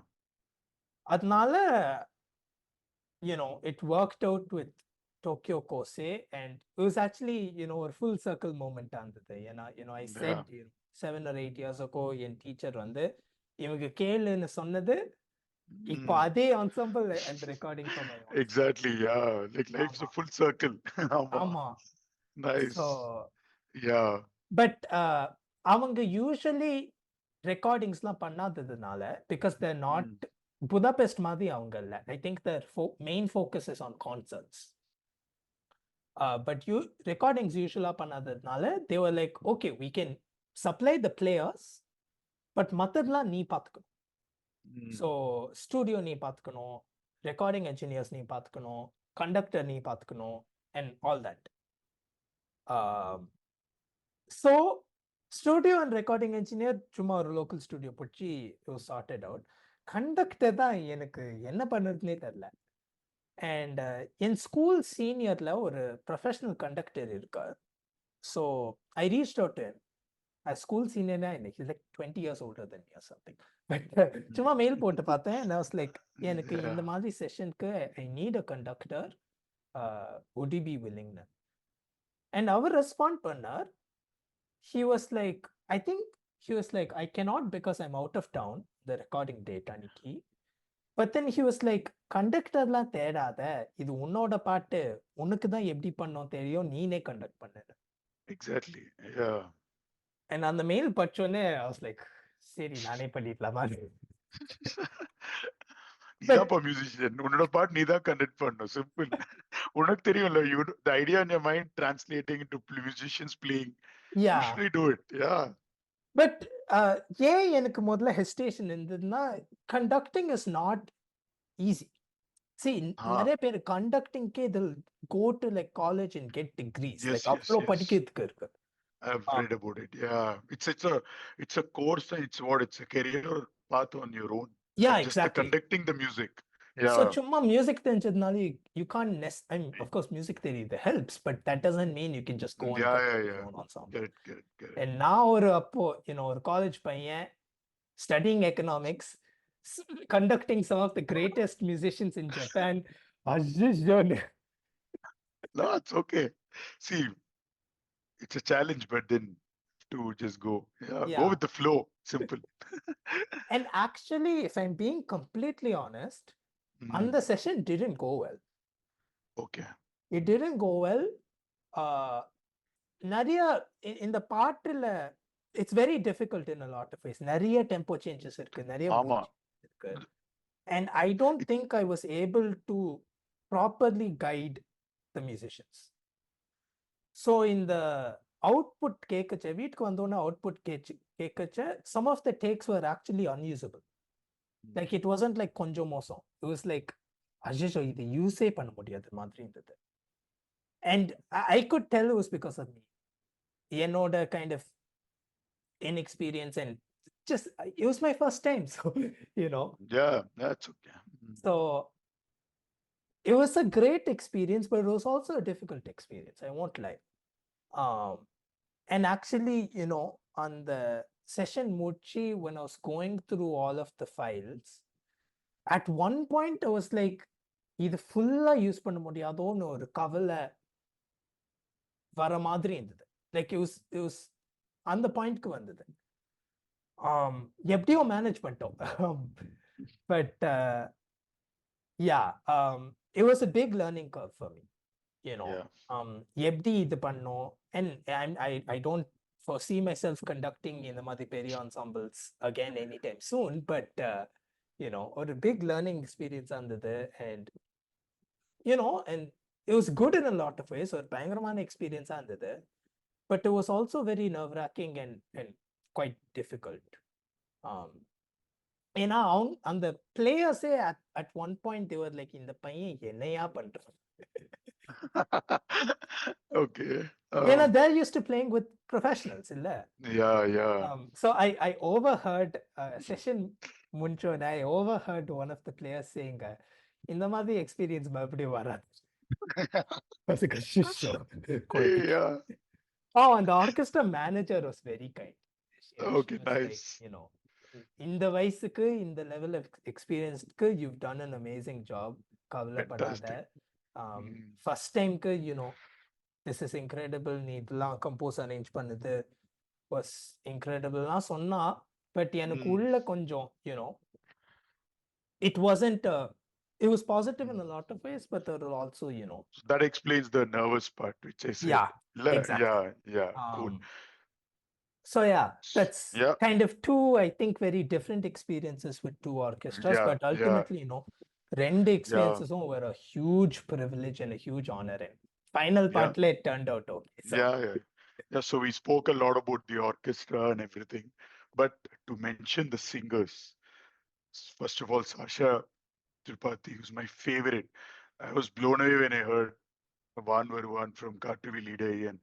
[SPEAKER 2] அதனால it worked out with Tokyo Kosei, and it was actually a full circle moment இருந்தது. ஏன்னா I said
[SPEAKER 1] Yeah.
[SPEAKER 2] 7 or 8 years ago N teacher வந்து இவங்க கேளுன்னு சொன்னது இப்போ
[SPEAKER 1] Mm.
[SPEAKER 2] அதே ensemble and recording for my own.
[SPEAKER 1] Exactly. Yeah. Like life's a
[SPEAKER 2] ஆமா
[SPEAKER 1] full circle. ஆமா.
[SPEAKER 2] ஆமா.
[SPEAKER 1] Nice.
[SPEAKER 2] So
[SPEAKER 1] Yeah.
[SPEAKER 2] but அவங்க யூஸ்வலி ரெக்கார்டிங்ஸ்லாம் பண்ணாததுனால, because they're not
[SPEAKER 1] Mm.
[SPEAKER 2] Budapest மாதிரி அவங்க இல்ல. I think their main focus is on concerts. But recordings usually பண்ணாததுனால they were like, okay, we can supply the players, but மத்ததெல்லாம் நீ பார்த்துக்கணும்.
[SPEAKER 1] Mm.
[SPEAKER 2] So studio நீ பார்த்துக்கணும், ரெக்கார்டிங் என்ஜினியர்ஸ் நீ பார்த்துக்கணும், கண்டக்டர் நீ பார்த்துக்கணும், and all that. So studio and recording engineer சும்மா ஒரு லோக்கல் ஸ்டூடியோ பிடிச்சி சார்ட்டட் அவுட். கண்டக்டர் தான் எனக்கு என்ன பண்ணுறதுனே தெரில. அண்ட் என் ஸ்கூல் சீனியரில் ஒரு ப்ரொஃபஷனல் கண்டக்டர் இருக்கார். So I reached out to school சீனியர்னா இன்னைக்கு like 20 years older than me or something. But சும்மா மெயில் போட்டு பார்த்தேன், and I was like, எனக்கு இந்த மாதிரி செஷனுக்கு I need a conductor, would you be willing? And அவர் ரெஸ்பாண்ட் பண்ணார். he was like, I think he was like, I cannot because I'm out of town the recording date அன்னைக்கு. But then he was like, கண்டக்டர்லாம் தேடாத, இது உன்னோட பாட்டு, உனக்கு தான் எப்படி பண்ணோம் தெரியும், நீனே கண்டக்ட் பண்ணு.
[SPEAKER 1] Exactly. Yeah.
[SPEAKER 2] And அந்த மெயில் படிச்சோன்னே I was like, சரி நானே பண்ணிடலாமா.
[SPEAKER 1] நீதான்ப்பா மியூசிஷியன், உன்னோட பாட்டு நீதான் கண்டக்ட் பண்ணணும், சிம்பிள். உனக்கு தெரியும்ல, the idea in your mind translating into musicians playing, usually do it. Yeah.
[SPEAKER 2] But ஏன் எனக்கு முதல்ல ஹெசிடேஷன் இருந்ததுன்னா, கண்டக்டிங் இஸ் நாட் ஈஸி. நிறைய பேர் கண்டக்டிங்க்கே they'll go to like college and get degrees.
[SPEAKER 1] Yes,
[SPEAKER 2] like
[SPEAKER 1] yes,
[SPEAKER 2] அவ்வளோ
[SPEAKER 1] yes.
[SPEAKER 2] படிக்கிறதுக்கு இருக்கு.
[SPEAKER 1] I've read about it. Yeah. It's a course, and it's a career path on your own.
[SPEAKER 2] Yeah,
[SPEAKER 1] Just
[SPEAKER 2] exactly.
[SPEAKER 1] conducting the music.
[SPEAKER 2] So
[SPEAKER 1] Yeah.
[SPEAKER 2] சும்மா music தெரிஞ்சதுனால you can't I mean, of course music தெரியுது helps, but that doesn't mean you can just go and
[SPEAKER 1] Yeah,
[SPEAKER 2] conduct
[SPEAKER 1] yeah,
[SPEAKER 2] your
[SPEAKER 1] yeah.
[SPEAKER 2] own ensemble.
[SPEAKER 1] Correct.
[SPEAKER 2] And நான் ஒரு அப்போ ஒரு college பையன் studying economics, conducting some of the greatest musicians in Japan.
[SPEAKER 1] No, it's okay. See, it's a challenge, but then to just go. Yeah. Go
[SPEAKER 2] Yeah.
[SPEAKER 1] with the flow. Simple.
[SPEAKER 2] And actually, if I'm being completely honest, and the session didn't go well.
[SPEAKER 1] Okay.
[SPEAKER 2] It didn't go well. நிறைய in the பாட்டுல it's very difficult in a lot of ways. நிறைய tempo changes இருக்கு, நிறைய mood
[SPEAKER 1] ஆமா.
[SPEAKER 2] changes இருக்கு. And I don't think I was able to properly guide the musicians. So in the output கேக்கச்ச, வீட்டுக்கு வந்தோன்னா output கேக்கச்ச, some of the takes were actually unusable. Like it wasn't like கொஞ்சம் மோசம், it was like அஜிஷோ இது யூஸே பண்ண முடியாது மாதிரி இருந்தது. And I could tell it was because of me. என்னோட kind of inexperience, and just it was my first time, so
[SPEAKER 1] Yeah, that's okay.
[SPEAKER 2] So it was a great experience, but it was also a difficult experience, I won't lie. And actually, on the session muchi, when I was going through all of the files, at one point I was like, இது ஃபுல்லா use பண்ண முடியாதோன்னு ஒரு கவலை வர மாதிரி இருந்தது. Like it was அந்த பாயிண்ட்க்கு வந்தது. எப்படியோ மேனேஜ் பண்ணிட்டோம். But it was a big learning curve for me. எப்படி இது பண்ணோம். And I don't foresee myself conducting in the மாதிரி பெரிய ensembles again anytime soon, but ஒரு big learning experience இருந்தது. And and it was good in a lot of ways. ஒரு பயங்கரமான experience இருந்தது, but it was also very nerve-wracking and quite difficult. ஏன்னா அந்த பிளேயர்ஸே at one point they were like இந்த பையன் என்னையா பண்றான்.
[SPEAKER 1] Okay.
[SPEAKER 2] ஏன்னா they're used to playing with professionals இல்ல.
[SPEAKER 1] Yeah.
[SPEAKER 2] So I overheard session munchon I overheard one of the players saying இந்த மாதிரி எக்ஸ்பீரியன்ஸ் மறுபடியும் வராது. I was like, "Shush."
[SPEAKER 1] Yeah.
[SPEAKER 2] Oh, and the orchestra manager was very kind. She
[SPEAKER 1] Okay,
[SPEAKER 2] was like,
[SPEAKER 1] nice.
[SPEAKER 2] இந்த வயசுக்கு இந்த level of எக்ஸ்பீரியன்ஸ்க்கு you've done an amazing job. கவலைப்படாத.
[SPEAKER 1] Fantastic.
[SPEAKER 2] First டைம்க்கு this is incredible. நீ இதெல்லாம் கம்போஸ் அரேஞ்ச் பண்ணது was incredibleலாம் சொன்னா, பட் எனக்கு உள்ள கொஞ்சம் it wasn't it was positive in a lot of ways, but there were also
[SPEAKER 1] So that explains the nervous part, which I said.
[SPEAKER 2] Yeah, exactly.
[SPEAKER 1] Yeah, cool.
[SPEAKER 2] So yeah, that's
[SPEAKER 1] Yeah.
[SPEAKER 2] kind of two, I think, very different experiences with two orchestras,
[SPEAKER 1] Yeah,
[SPEAKER 2] but ultimately, ரெண்டு experiences were a huge privilege and a huge honor. And final part, it turned out okay. So.
[SPEAKER 1] Yeah. So we spoke a lot about the orchestra and everything, but to mention the singers, first of all, Sasha Tirupati, who's my favorite. I was blown away when I heard Vaanmugil from Kaatuvili Dey and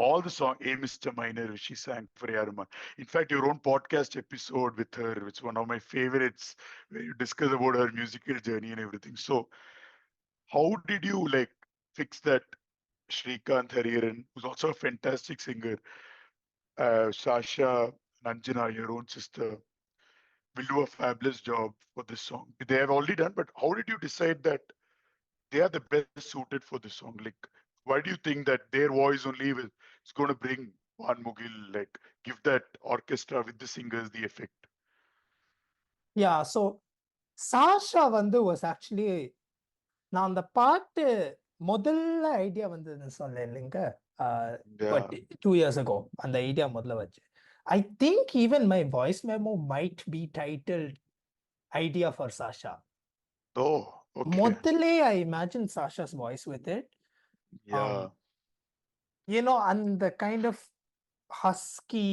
[SPEAKER 1] all the song, A Mr. Minor, which she sang for Yaruma. In fact, your own podcast episode with her, which is one of my favorites, where you discuss about her musical journey and everything. So, how did you fix that? Sreekanth Hariharan, who's also a fantastic singer, Shashaa, Anjana, your own sister, will do a fabulous job for this song. They have already done, but how did you decide that they are the best suited for this song? Why do you think that their voice only is going to bring Vaanmugil, give that orchestra with the singers the effect?
[SPEAKER 2] Yeah, so Sasha was actually, நான் அந்த பாட்டு முதல்ல idea வந்ததுன்னு சொன்னேன் இல்லைங்க, but 2 years ago அந்த idea முதல்ல வச்சு. I think even my voice memo might be titled Idea for Sasha.
[SPEAKER 1] Oh, okay.
[SPEAKER 2] முதல்ல I imagine Sasha's voice with it.
[SPEAKER 1] Yeah.
[SPEAKER 2] And the kind of husky,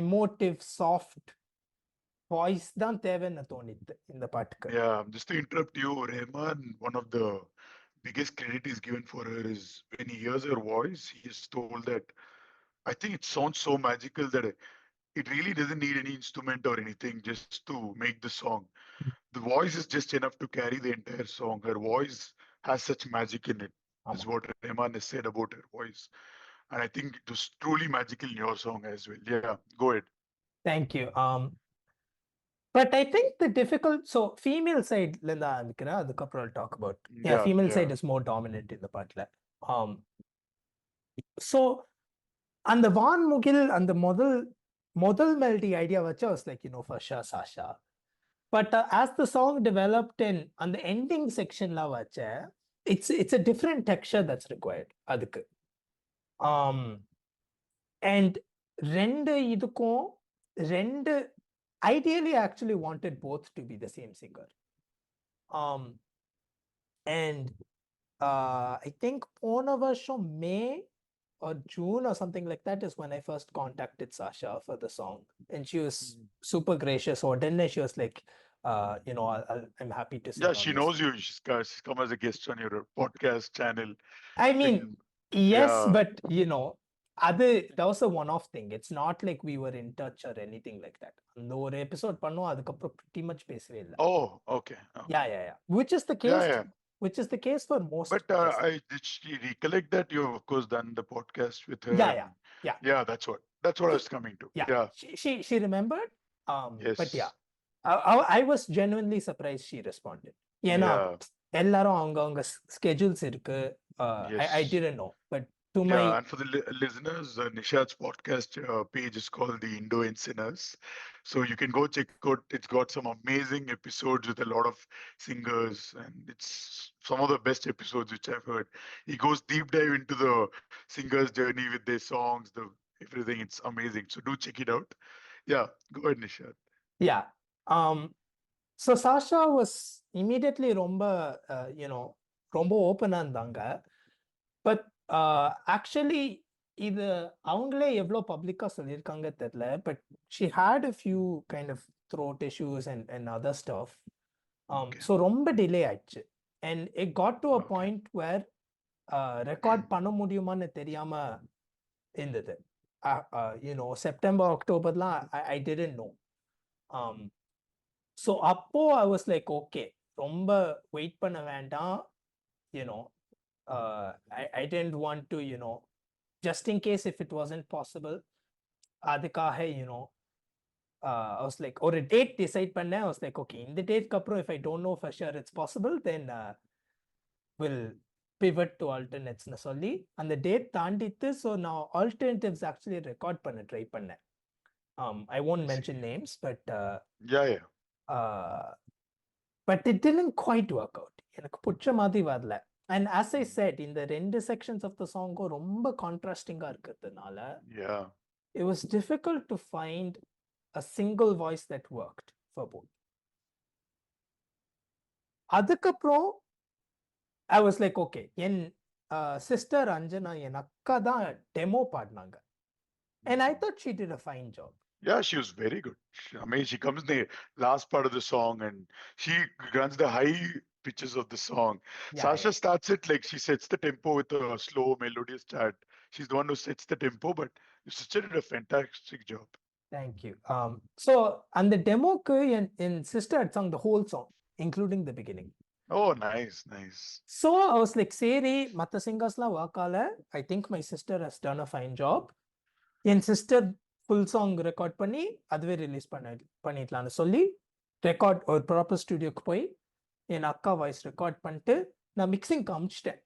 [SPEAKER 2] emotive, soft voice தான் தேவைன்னு தோணிது இந்த பாட்டுக்கு.
[SPEAKER 1] Yeah, just to interrupt you, Rahman, one of the biggest credit is given for her is when he hears her voice, he is told that I think it sounds so magical that it really doesn't need any instrument or anything just to make the song. The voice is just enough to carry the entire song. Her voice has such magic in it. Is what Rahman has said about her voice. And I think it was truly magical in your song as well. Yeah, go ahead.
[SPEAKER 2] Thank you. But I think the difficult, so female side அதுக்கப்புறம் I'll talk about. Female side is more dominant in the பாட்டுல. So அந்த வான்முகில் அந்த முதல் melody idea வச்சு I was like, for sure Sasha. But as the song developed in அந்த ending section la வச்ச, it's a different texture that's required அதுக்கு. And ideally I actually wanted both to be the same singer. And I think போன வருஷம் May or June or something like that is when I first contacted Sasha for the song, and she was super gracious. Or then she was like, I'm happy to sing.
[SPEAKER 1] Yeah, she knows you. She's come as a guest on your podcast channel.
[SPEAKER 2] I mean, yes, but that was a one-off thing. It's not like we were in touch or anything like that. அந்த ஒரு episode பண்ணோம், அதுக்கப்புறம் pretty much பேசவே இல்லை.
[SPEAKER 1] Oh, okay.
[SPEAKER 2] Yeah. Which is the case.
[SPEAKER 1] Yeah.
[SPEAKER 2] Which is the case for most.
[SPEAKER 1] But did she recollect that you have, of course, done the podcast with her? Yeah. That's what I was coming to. Yeah.
[SPEAKER 2] She remembered.
[SPEAKER 1] Yes.
[SPEAKER 2] But yeah, I was genuinely surprised she responded. ஏன்னா எல்லாரும் அவங்க schedules இருக்கு. I didn't know, but to my
[SPEAKER 1] and for the listeners, Nishad's podcast page is called the Indoencers. So you can go check out. It's got some amazing episodes with a lot of singers, and it's some of the best episodes which I've heard. He goes deep dive into the singers' journey with their songs, everything. It's amazing. So do check it out. Yeah, go ahead, Nishad.
[SPEAKER 2] Yeah. So Sasha was immediately ரொம்ப ஓப்பனா இருந்தாங்க. But actually இது அவங்களே எவ்வளோ பப்ளிக்கா சொல்லியிருக்காங்க தெரியல, but she had a few kind of throat issues and other stuff.
[SPEAKER 1] Okay.
[SPEAKER 2] So ரொம்ப delay ஆயிடுச்சு. And it got to a
[SPEAKER 1] Okay.
[SPEAKER 2] point where record பண்ண முடியுமான்னு தெரியாம இருந்தது. September, Octoberலாம் I didn't know. So அப்போ I was like, okay, ரொம்ப wait பண்ண வேண்டாம், I didn't want to, just in case if it wasn't possible, அதுக்காக, I was like, ஒரு date decide பண்ணேன். I was like, okay, இந்த டேட்க்கு அப்புறம் if I don't know for sure it's possible, then we'll pivot to alternates னு சொல்லி அந்த date தாண்டித்து. So நான் alternatives actually record பண்ண ட்ரை பண்ணேன். I won't mention names, but
[SPEAKER 1] Yeah.
[SPEAKER 2] but it didn't quite work out. எனக்கு பிடிச்ச மாதிரி வரல. And as I said, in the ரெண்டு sections of the song ரொம்ப contrasting இருக்கிறதுனால it was difficult to find a single voice that worked for both. அதுக்கப்புறம் I was like, okay, N sister Anjana, என் அக்கா தான் டெமோ பாடினாங்க. And I thought she did a fine job.
[SPEAKER 1] Yeah, she was very good. I mean, she comes in the last part of the song and she runs the high pitches of the song. Shashaa starts it like she sets the tempo with a slow melodious chant. She's the one who sets the tempo, but your sister did a fantastic job.
[SPEAKER 2] Thank you. So and the demo in sister had sung the whole song, including the beginning.
[SPEAKER 1] Oh, nice.
[SPEAKER 2] So I was like, Seri, Matha singers la wakala. I think my sister has done a fine job. N sister full song record பண்ணி அதுவே release பண்ணிடலான்னு சொல்லி ஒரு proper ஸ்டுடியோக்கு போய் என் அக்கா voice record பண்ணிட்டு நான் mixing காமிச்சிட்டேன்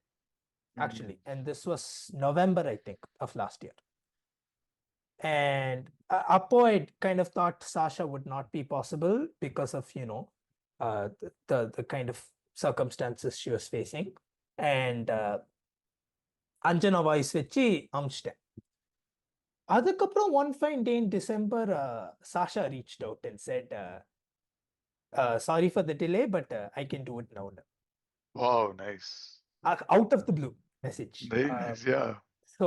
[SPEAKER 2] actually. And this was November I think of last year. And அப்போ I kind of thought Shashaa would not be possible because of the kind of circumstances she was facing. And Anjana voice வச்சு அமிச்சிட்டேன். அதுக்கப்புறம் one fine day in December, Shashaa reached out and said, sorry for the delay, but I can do it now.
[SPEAKER 1] Wow, nice.
[SPEAKER 2] Out of the blue message.
[SPEAKER 1] Very nice, yeah.
[SPEAKER 2] So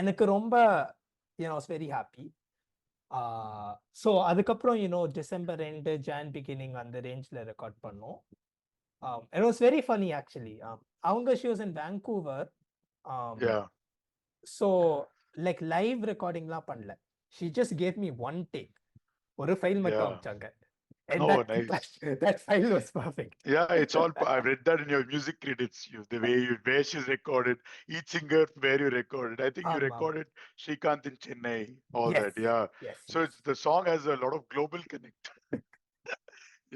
[SPEAKER 2] எனக்கு ரொம்ப, I was very happy. So அதுக்கப்புறம் December end, Jan beginning அந்த ரேஞ்சில் record பண்ணோம். It was very funny actually. She was in Vancouver.
[SPEAKER 1] Yeah.
[SPEAKER 2] So like live recording la பண்ணல. She just gave me one take. ஒரு file மட்டும் அனுப்பிச்சாங்க. And
[SPEAKER 1] nice.
[SPEAKER 2] that file was perfect.
[SPEAKER 1] Yeah, it's all. I've read that in your music credits. The way where she's recorded, each singer where you recorded. I think you recorded Sreekanth in Chennai. All
[SPEAKER 2] yes.
[SPEAKER 1] that, yeah.
[SPEAKER 2] Yes.
[SPEAKER 1] So it's the song has a lot of global connect.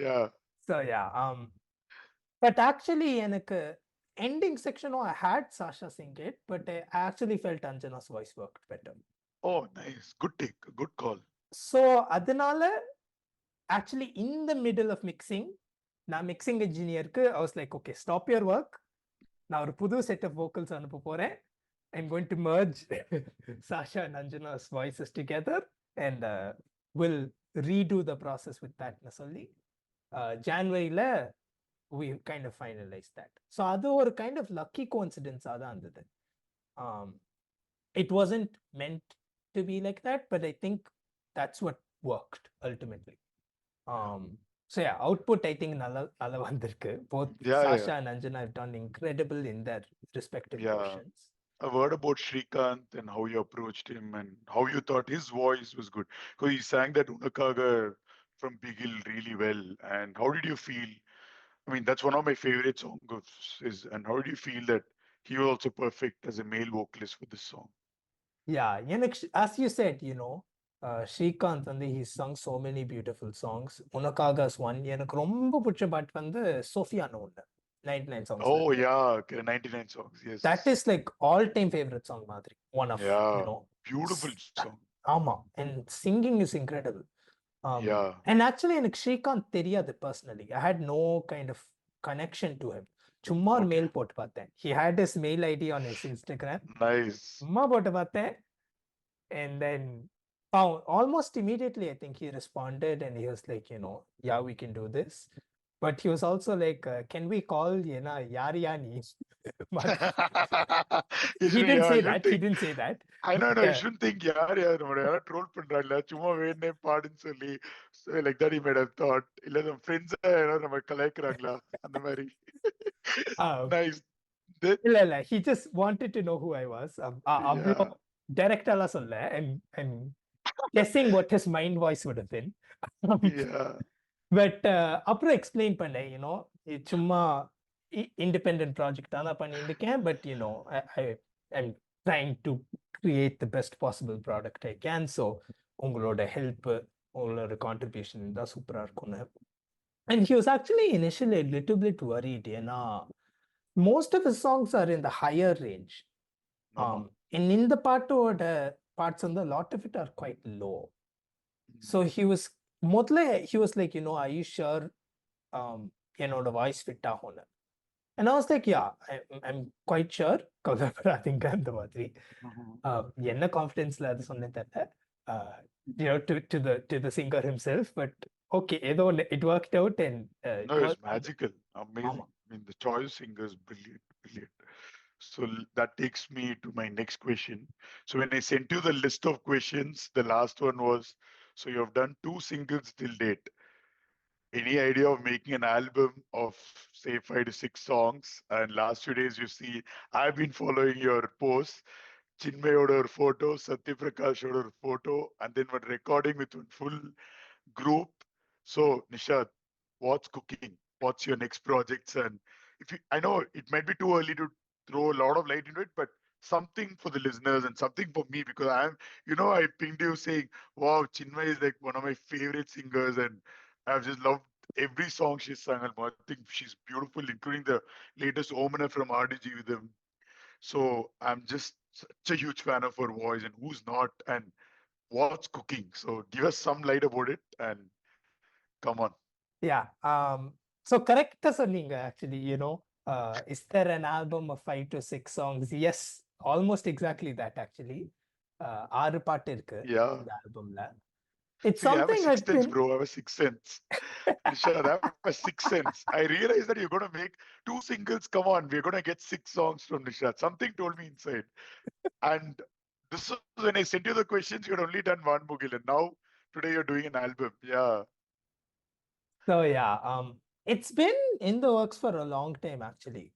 [SPEAKER 1] Yeah.
[SPEAKER 2] So yeah. But actually, எனக்கு ending section, I had Shashaa sing it, but I actually felt Anjana's voice worked better.
[SPEAKER 1] Oh, nice. Good take. Good call.
[SPEAKER 2] So அதனால actually in the middle of mixing, நான் mixing engineer-க்கு I was like, okay, stop your work. நான் ஒரு புது set of vocals அனுப்ப போறேன். I'm going to merge Shashaa and Anjana's voices together and we'll redo the process with that னு சொல்லி January-ல we kind of finalized that. So அது ஒரு kind of lucky coincidence தான் இருந்தது. It wasn't meant to be like that, but I think that's what worked ultimately. So yeah, output I think நல்லா வந்திருக்கு. Both Shashaa and Anjana have done incredible in their respective portions.
[SPEAKER 1] A word about Sreekanth and how you approached him and how you thought his voice was good. Because he sang that Unakaga from Bigil really well. And how did you feel? I mean, that's one of my favorite songs. And how did you feel that he was also perfect as a male vocalist for this song?
[SPEAKER 2] Yeah, as you said, Sreekanth he sung so many beautiful songs. Unakaga's one. எனக்கு ரொம்ப பிடிச்ச பாட்டு வந்து சோஃபியானு ஒன்று 99 songs.
[SPEAKER 1] Oh yeah, 99 songs. Yes.
[SPEAKER 2] That is like all-time favorite song மாதிரி. One of
[SPEAKER 1] beautiful song.
[SPEAKER 2] ஆமா, and singing is incredible. And actually எனக்கு Sreekanth தெரியாது personally. I had no kind of connection to him. சும்மா ஒரு mail போட்டு பார்த்தேன். He had his mail ID on his Instagram.
[SPEAKER 1] Nice.
[SPEAKER 2] சும்மா போட்டு பார்த்தேன். And then almost immediately I think he responded and he was like, yeah, we can do this. but he was also like, can we call Yena Yariani?
[SPEAKER 1] You
[SPEAKER 2] He
[SPEAKER 1] shouldn't,
[SPEAKER 2] didn't
[SPEAKER 1] yeah,
[SPEAKER 2] say
[SPEAKER 1] you shouldn't
[SPEAKER 2] that. He
[SPEAKER 1] think.
[SPEAKER 2] didn't say that.
[SPEAKER 1] I know,
[SPEAKER 2] But
[SPEAKER 1] no, you shouldn't think யார் நம்ம யாரா troll பண்றாங்களா சும்மா வேணே பாடுன்னு சொல்லி like that he might have thought இல்ல நம்ம ஃப்ரெண்ட்ஸா யாராவது நம்ம கலாய்க்கிறாங்களா அந்த மாதிரி.
[SPEAKER 2] uh,
[SPEAKER 1] Nice. That,
[SPEAKER 2] he just wanted to know who I was. அவ்வளோ
[SPEAKER 1] yeah,
[SPEAKER 2] டைரக்டாலாம் சொல்ல. I'm guessing what his mind voice would have been.
[SPEAKER 1] yeah.
[SPEAKER 2] But அப்புறம் எக்ஸ்பிளைன் பண்ணேன், சும்மா இண்டிபெண்ட் ப்ராஜெக்ட் தான் பண்ணிட்டு இருக்கேன். But I'm trying to create the best possible product I can. So உங்களோட help, உங்களோட கான்ட்ரிபியூஷன் தான் சூப்பராக இருக்கும்னு. And he was actually initially a little bit worried, most of his songs are in the higher range. And in the parts on the lot of it are quite low. So he was like, are you sure the voice fit ஆகும்னு? And I was like, yeah, I'm quite sure. கவலைப்படாதீங்க அந்த மாதிரி. என்ன கான்ஃபிடன்ஸ்ல அது சொன்னேன் தெரியல, to the singer himself. But okay, ஏதோ it worked out. And
[SPEAKER 1] No, it's magical, amazing. I mean, the choice singers, brilliant, brilliant. So that takes me to my next question. So when I sent you the list of questions, the last one was, so you have done 2 singles till date. Any idea of making an album of say 5 to 6 songs? And last few days, you see, I've been following your posts. Chinmayi or photo, Sathya Prakash or photo, and then one recording with one full group. So Nishad, what's cooking? What's your next projects? And I know it might be too early to throw a lot of light into it, but something for the listeners and something for me, because I pinged you saying, wow, Chinmayi is like one of my favorite singers, and I've just loved every song she's sung. And I think she's beautiful, including the latest Omana from RDG with him. So I'm just such a huge fan of her voice, and who's not? And what's cooking? So give us some light about it, and come on.
[SPEAKER 2] Yeah. So correct சொன்னீங்க actually, is there an album of 5 to 6 songs? Yes, almost exactly that actually. 6 பாட்டு இருக்கு
[SPEAKER 1] Yeah.
[SPEAKER 2] இந்த ஆல்பம்ல. It's
[SPEAKER 1] See, I have a
[SPEAKER 2] something
[SPEAKER 1] sixth
[SPEAKER 2] I've
[SPEAKER 1] sense,
[SPEAKER 2] been
[SPEAKER 1] bro. I have a sixth sense. Nishad, I have a sixth sense. I realized that you're going to make 2 singles. Come on, we're going to get 6 songs from Nishad. Something told me inside. And this was when I sent you the questions, you had only done Vaanmugil, and now today you're doing an album. Yeah.
[SPEAKER 2] So yeah, it's been in the works for a long time actually.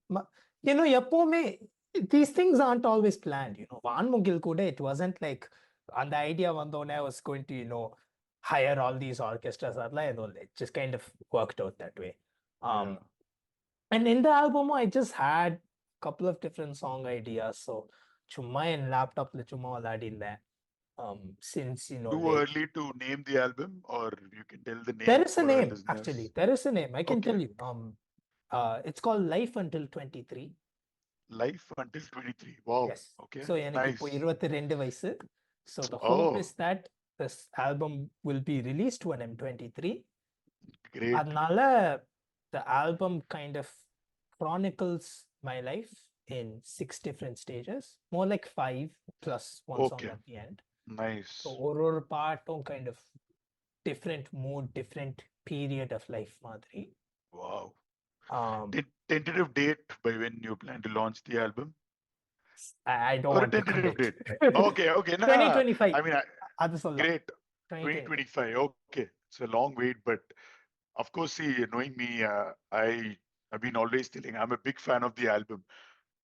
[SPEAKER 2] எப்பவுமே these things aren't always planned. Vaanmugil கூட it wasn't like அந்த idea வந்தோடனே I was going to hire all these orchestras. அதெல்லாம் எதுவும் இல்லை. It just kind of worked out that way.
[SPEAKER 1] Yeah.
[SPEAKER 2] And in the album I just had a couple of different song ideas. So சும்மா என் லேப்டாப்ல சும்மா விளையாடிருந்தேன். Since
[SPEAKER 1] Too
[SPEAKER 2] late.
[SPEAKER 1] early to name the album, or you can tell the name
[SPEAKER 2] There is a
[SPEAKER 1] for our
[SPEAKER 2] name
[SPEAKER 1] listeners.
[SPEAKER 2] actually. There is a name. I can
[SPEAKER 1] Okay.
[SPEAKER 2] tell you. It's called Life Until 23.
[SPEAKER 1] Life until 23. Wow.
[SPEAKER 2] Yes.
[SPEAKER 1] Okay.
[SPEAKER 2] So எனக்கு
[SPEAKER 1] Nice.
[SPEAKER 2] இப்போ 22 வயசு. So the hope
[SPEAKER 1] Oh,
[SPEAKER 2] is that this album will be released when I'm 23.
[SPEAKER 1] great.
[SPEAKER 2] அதனால the album kind of chronicles my life in 6 different stages. More like 5 plus one song
[SPEAKER 1] Okay.
[SPEAKER 2] at the end.
[SPEAKER 1] Nice.
[SPEAKER 2] So ஒரு பாட்டும் kind of different mood, different period of life மாதிரி.
[SPEAKER 1] Wow. Tentative date by when you plan to launch the album?
[SPEAKER 2] I don't
[SPEAKER 1] Or a
[SPEAKER 2] want to
[SPEAKER 1] tentative
[SPEAKER 2] commit.
[SPEAKER 1] date? Okay. Nah,
[SPEAKER 2] 2025.
[SPEAKER 1] I mean,
[SPEAKER 2] அது சொல்லலாம்.
[SPEAKER 1] great. 2025. Okay. It's a long wait, but of course, see, knowing me, I've been always telling I'm a big fan of the album.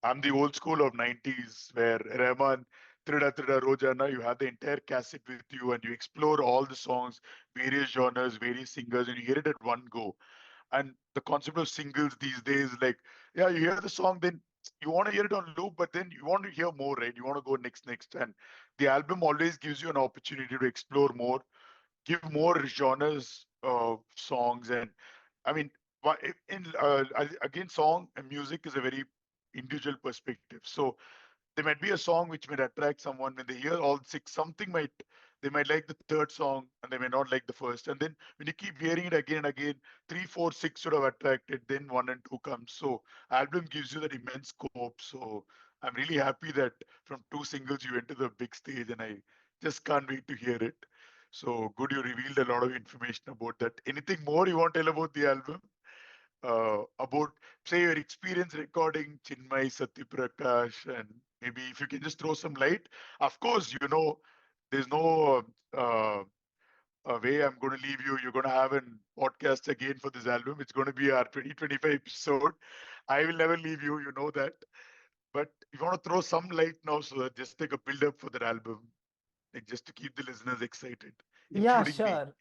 [SPEAKER 1] I'm the old school of 90s where Rahman, Trida Trida Rojana, you have the entire cassette with you and you explore all the songs, various genres, various singers, and you hear it at one go. And the concept of singles these days, like, yeah, you hear the song, then you want to hear it on loop, but then you want to hear more, right? You want to go next. And the album always gives you an opportunity to explore more, give more genres of songs. And I mean, again, song and music is a very individual perspective. So there might be a song which might attract someone when they hear all 6. They might like the third song and they may not like the first. And then when you keep hearing it again and again, 3, 4, 6 should have attracted. Then 1 and 2 comes. So album gives you that immense scope. So I'm really happy that from 2 singles you went to the big stage, and I just can't wait to hear it. So good, you revealed a lot of information about that. Anything more you want to tell about the album? about, say, your experience recording Chinmayi, Sathya Prakash, and maybe if you can just throw some light. Of course, there's no way I'm going to leave you. You're going to have a podcast again for this album. It's going to be our 2025 episode. I will never leave you. You know that. But you want to throw some light now, so that just take a build up for that album, like just to keep the listeners excited,
[SPEAKER 2] Yeah,
[SPEAKER 1] including me.
[SPEAKER 2] sure.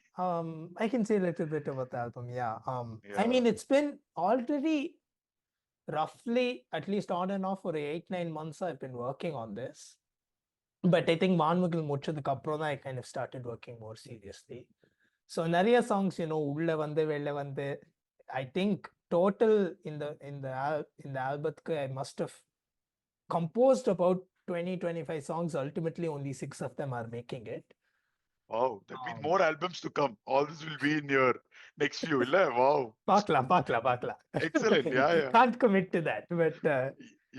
[SPEAKER 2] I can say a little bit about the album. Yeah. I
[SPEAKER 1] Yeah.
[SPEAKER 2] mean, it's been already roughly at least on and off for 8-9 months I've been working on this. But I think Vaanmugil முடிச்சதுக்கு அப்புறம் தான் I kind of started working more seriously. So நிறைய songs, உள்ள வந்து வெளில வந்து I think total in the albumக்கு I must have composed about 20-25 songs. Ultimately, only 6 of them are making it.
[SPEAKER 1] Wow, that means
[SPEAKER 2] Um,
[SPEAKER 1] more albums to come. All this will be in your next few, illa? Wow.
[SPEAKER 2] பார்க்கலாம்.
[SPEAKER 1] Excellent. Yeah, yeah.
[SPEAKER 2] Can't commit to that, but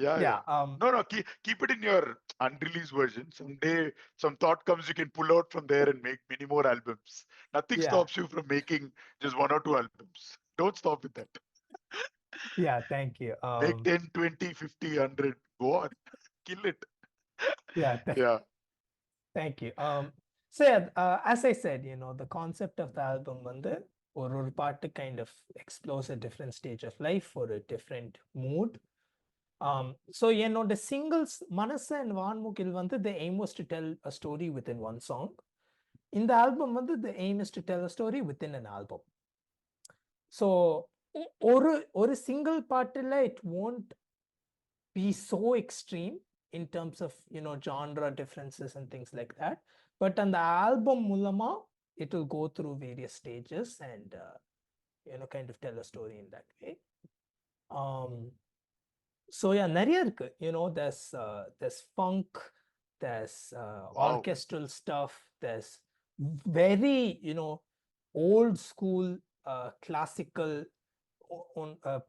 [SPEAKER 1] Yeah,
[SPEAKER 2] yeah.
[SPEAKER 1] yeah. No, keep it in your unreleased version. Someday, some thought comes, you can pull out from there and make many more albums. Nothing
[SPEAKER 2] Yeah,
[SPEAKER 1] stops you from making just 1 or 2 albums. Don't stop with that.
[SPEAKER 2] yeah. Thank you.
[SPEAKER 1] Make 10, 20, 50, 100. Go on. Kill it.
[SPEAKER 2] Yeah,
[SPEAKER 1] Yeah.
[SPEAKER 2] thank you. So yeah, as I said, the concept of the album வந்து ஒரு பாட்டு kind of explores a different stage of life or a different mood. So the singles Manasa and Vaanmugil வந்து the aim was to tell a story within one song. In the album வந்து the aim is to tell a story within an album. So ஒரு single பாட்டுல it won't be so extreme in terms of genre differences and things like that, but on the album மூலமா it will go through various stages and kind of tell a story in that way. So yeah, நிறைய இருக்கு. There's funk, there's
[SPEAKER 1] Wow.
[SPEAKER 2] orchestral stuff, there's very old school classical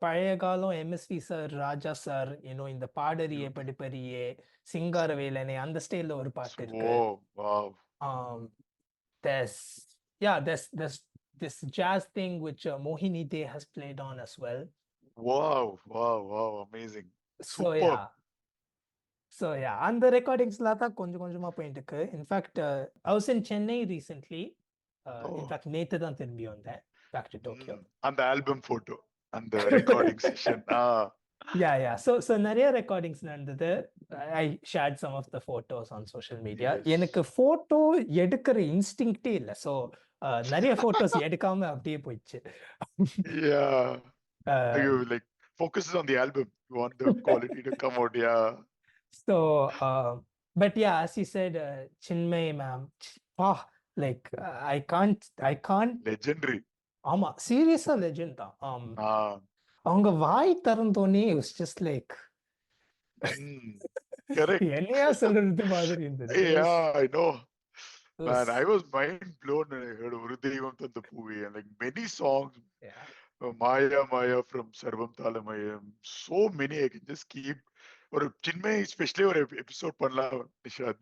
[SPEAKER 2] பழைய காலம் MSV sir, ராஜா sir, இந்த பாடறியே
[SPEAKER 1] Beautiful.
[SPEAKER 2] படிப்பறியே, சிங்காரவேலனை அந்த ஸ்டைல்ல ஒரு பாட்டு இருக்கு.
[SPEAKER 1] Oh, wow.
[SPEAKER 2] There's this jazz thing which Mohini Dey has played on as well.
[SPEAKER 1] Wow. Amazing.
[SPEAKER 2] So
[SPEAKER 1] Superb.
[SPEAKER 2] yeah, அந்த ரெக்கார்டிங்ஸ்ல தான் கொஞ்சமா போயிட்டு இருக்கு. In fact I was in Chennai recently. In fact நேத்து தான் திரும்பி வந்தேன் back to Tokyo.
[SPEAKER 1] And the album photo and the recording session.
[SPEAKER 2] Yeah. So நிறைய ரெக்கார்டிங்ஸ் நடந்தது. I shared some of the photos on social media. எனக்கு photo எடுக்கிற இன்ஸ்டிங்க்டே இல்லை. So நிறைய போட்டோஸ் எடுக்காம அப்படியே போயிடுச்சு.
[SPEAKER 1] Yeah. You like focuses on the album. You want the quality to come out. Yeah.
[SPEAKER 2] So, but yeah, as you said, Chinmayi ma'am, like I can't.
[SPEAKER 1] Legendary.
[SPEAKER 2] ஆமா, சீரியஸா legend தான். அவங்க வாய் திறந்தோனே it was just like
[SPEAKER 1] correct.
[SPEAKER 2] என்னையா சொல்றது மாதிரி இருந்தது.
[SPEAKER 1] Yeah, I know. Man, I was mind blown when I heard Oru Devam Tanda Poovi and like many songs.
[SPEAKER 2] Yeah.
[SPEAKER 1] Maya from Sarvam Talamayam. So many I can just keep. Or Chinmayi, especially or episode panla Nishad.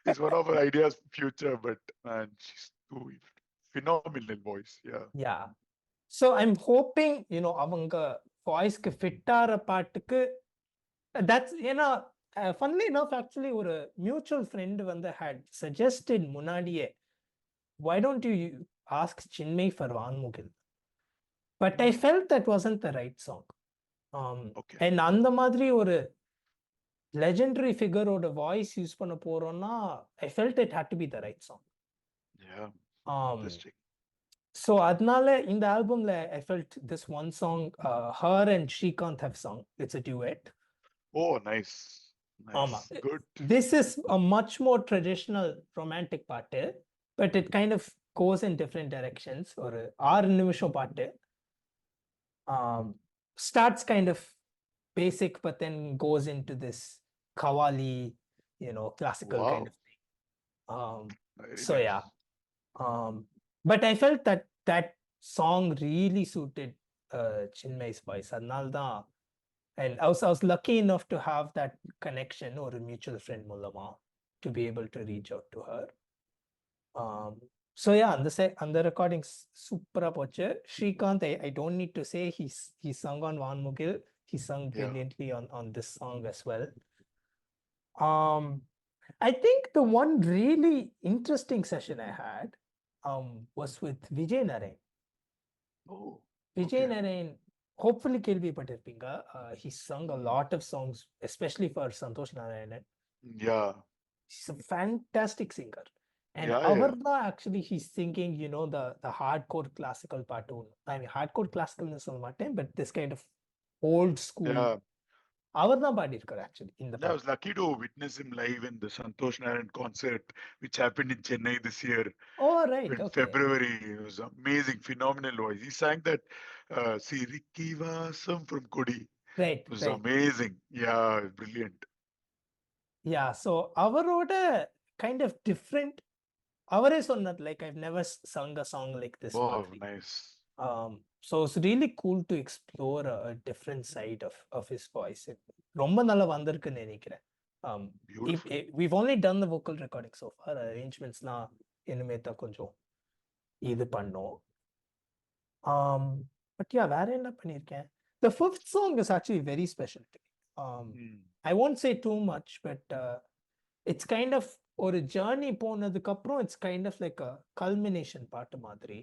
[SPEAKER 1] It's one of our ideas for future, but man, she's too phenomenal voice.
[SPEAKER 2] Yeah. So I'm hoping அவங்க வாய்ஸ்க்கு fit ஆற பாட்டுக்கு that's funnily enough actually ஒரு mutual friend வந்து had suggested முன்னாடியே, why don't you ask Chinmayi for Vaanmugil, but I felt that wasn't the right song.
[SPEAKER 1] Okay.
[SPEAKER 2] And அந்த மாதிரி ஒரு legendary figure ஓட வாய்ஸ் யூஸ் பண்ண போறோம்னா I felt it had to be the right song.
[SPEAKER 1] Yeah. Interesting.
[SPEAKER 2] So அதனால இந்த ஆல்பம்ல I felt this one song her and Sreekanth have sung. It's a duet.
[SPEAKER 1] Oh, nice. Good.
[SPEAKER 2] This is a much more traditional romantic பாட்டு, but it kind of goes in different directions. ஒரு 6 நிமிஷம் பாட்டு. Starts kind of basic, but then goes into this qawwali, classical kind of thing. So nice. Yeah. But I felt that song really suited Chinmayi's voice. Adnalda, and I was lucky enough to have that connection or a mutual friend Mulama to be able to reach out to her. So yeah, on the recordings super poche. Sreekanth, I don't need to say he sung on Vaanmugil. He sung
[SPEAKER 1] Yeah.
[SPEAKER 2] brilliantly on this song as well. I think the one really interesting session I had was with Vijay Narayan.
[SPEAKER 1] Oh,
[SPEAKER 2] Vijay
[SPEAKER 1] okay.
[SPEAKER 2] Narayan, hopefully கேள்விப்பட்டிருப்பீங்க. He sung a lot of songs, especially for Santhosh Narayanan.
[SPEAKER 1] Yeah.
[SPEAKER 2] He's a fantastic singer. And
[SPEAKER 1] Yeah, yeah.
[SPEAKER 2] Avarna actually he's singing, you know, the hardcore classical part. I mean, hardcore classical is but this kind of old school.
[SPEAKER 1] Yeah.
[SPEAKER 2] Avarna பாடியிருக்கார் actually in the
[SPEAKER 1] Yeah, I
[SPEAKER 2] part.
[SPEAKER 1] was lucky to witness him live in the Santhosh Narayan concert, which happened in Chennai this year
[SPEAKER 2] Oh, right.
[SPEAKER 1] in
[SPEAKER 2] Okay.
[SPEAKER 1] February. It was amazing, phenomenal voice. He sang that Sirikki Vasam from Kodi.
[SPEAKER 2] Right,
[SPEAKER 1] It was
[SPEAKER 2] right.
[SPEAKER 1] amazing. Yeah, brilliant.
[SPEAKER 2] Yeah. So அவரோட kind of different. அவரே சொன்னார், like I've never sung a song like this
[SPEAKER 1] Wow,
[SPEAKER 2] மாதிரி.
[SPEAKER 1] nice.
[SPEAKER 2] So it's really cool to explore a different side of his voice. ரொம்ப நல்லா வந்திருக்குன்னு நினைக்கிறேன்.
[SPEAKER 1] Beautiful.
[SPEAKER 2] We've only done the vocal recording so far. Arrangementsலாம் இனிமே தான் கொஞ்சம் இது பண்ணோம். But yeah, வேற என்ன பண்ணியிருக்கேன்? The fifth song is actually very special to me. I won't say too much, but it's kind of ஒரு journey போனதுக்கு அப்புறம் it's kind of like a culmination பாட்டு மாதிரி.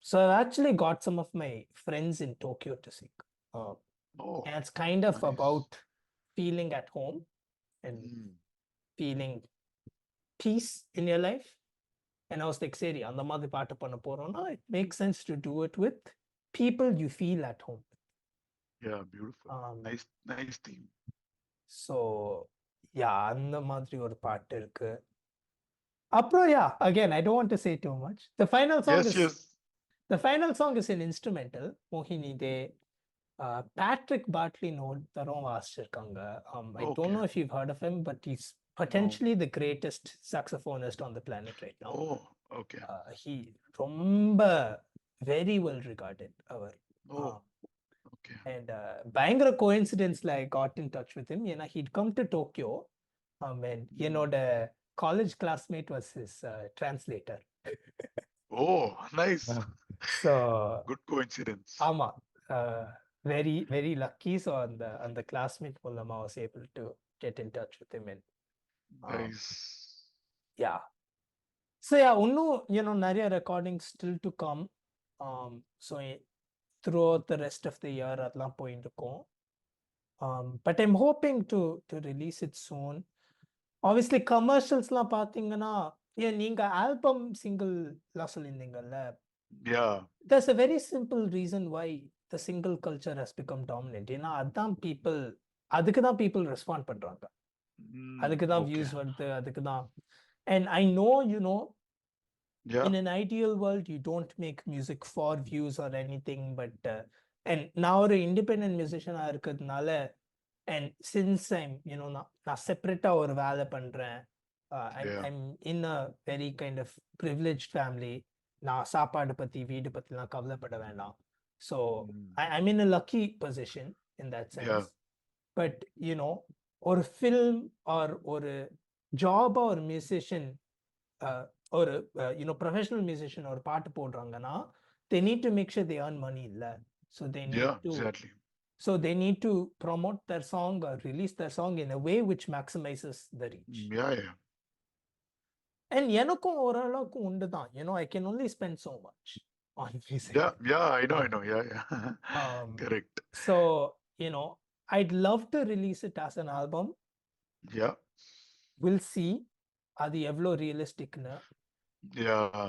[SPEAKER 2] So I actually got some of my friends in Tokyo to sing. And it's kind of
[SPEAKER 1] nice.
[SPEAKER 2] about feeling at home and feeling peace in your life. And I was like, Seri, அந்த மாதிரி பாட்டு பண்ண போறோம்னா it makes sense to do it with people you feel at home.
[SPEAKER 1] Yeah, beautiful. Nice theme.
[SPEAKER 2] So yeah, அந்த மாதிரி ஒரு பாட்டு இருக்கு. அப்புறம் yeah, again, I don't want to say too much. The final song is an instrumental, Mohini Dey. Patrick Bartley தரம் வாசிச்சிருக்காங்க. I don't know if you've heard of him, but he's potentially the greatest saxophonist on the planet right now.
[SPEAKER 1] Oh, okay.
[SPEAKER 2] He ரொம்ப very well regarded.
[SPEAKER 1] Okay.
[SPEAKER 2] And பயங்கர coincidenceல I got in touch with him. ஏன்னா he'd come to Tokyo. And என்னோட college classmate was his translator.
[SPEAKER 1] Oh, nice.
[SPEAKER 2] So
[SPEAKER 1] good coincidence.
[SPEAKER 2] ஆமா, very very lucky. So on the classmate மூலமா I was able to get in touch with him. And
[SPEAKER 1] nice.
[SPEAKER 2] Yeah. So yeah, இன்னும் நிறைய recordings still to come. So throughout the rest of the year அதெல்லாம் போயிட்டு இருக்கும். But I'm hoping to release it soon. Obviously commercialsலாம் பாத்தீங்கன்னா நீங்க album சிங்கிள்லாம் சொல்லியிருந்தீங்கல்ல.
[SPEAKER 1] Yeah.
[SPEAKER 2] There's a very simple reason why the single culture has become dominant. ஏன்னா அதான் அதுக்கு தான் people respond பண்றாங்க. அதுக்கு தான் views வருது, அதுக்கு தான். And I know, you know, in an ideal world you don't make music for views or anything, but and நான் ஒரு independent musician இருக்கிறதுனால, and since I'm, you know, நான் செப்பரேட்டா ஒரு வேலை பண்றேன். I'm in a very kind of privileged family. நான் சாப்பாடு பத்தி வீடு பத்திலாம் கவலைப்பட வேண்டாம். So I'm in a lucky position in that sense. But you know, ஒரு film or ஒரு job or musician or you know, professional musician or பாட்டு போடுறாங்கன்னா they need to make sure they earn money இல்ல. So they need to
[SPEAKER 1] exactly.
[SPEAKER 2] So they need to promote their song or release their song in a way which maximizes the reach.
[SPEAKER 1] Yeah.
[SPEAKER 2] And எனக்கும் ஓரளவுக்கு உண்டு தான். You know, I can only spend so much on music.
[SPEAKER 1] Yeah, I know. Yeah. Correct.
[SPEAKER 2] So, you know, I'd love to release it as an album.
[SPEAKER 1] Yeah.
[SPEAKER 2] We'll see. அது எவ்வளோ ரியலிஸ்டிக்னு.
[SPEAKER 1] Yeah.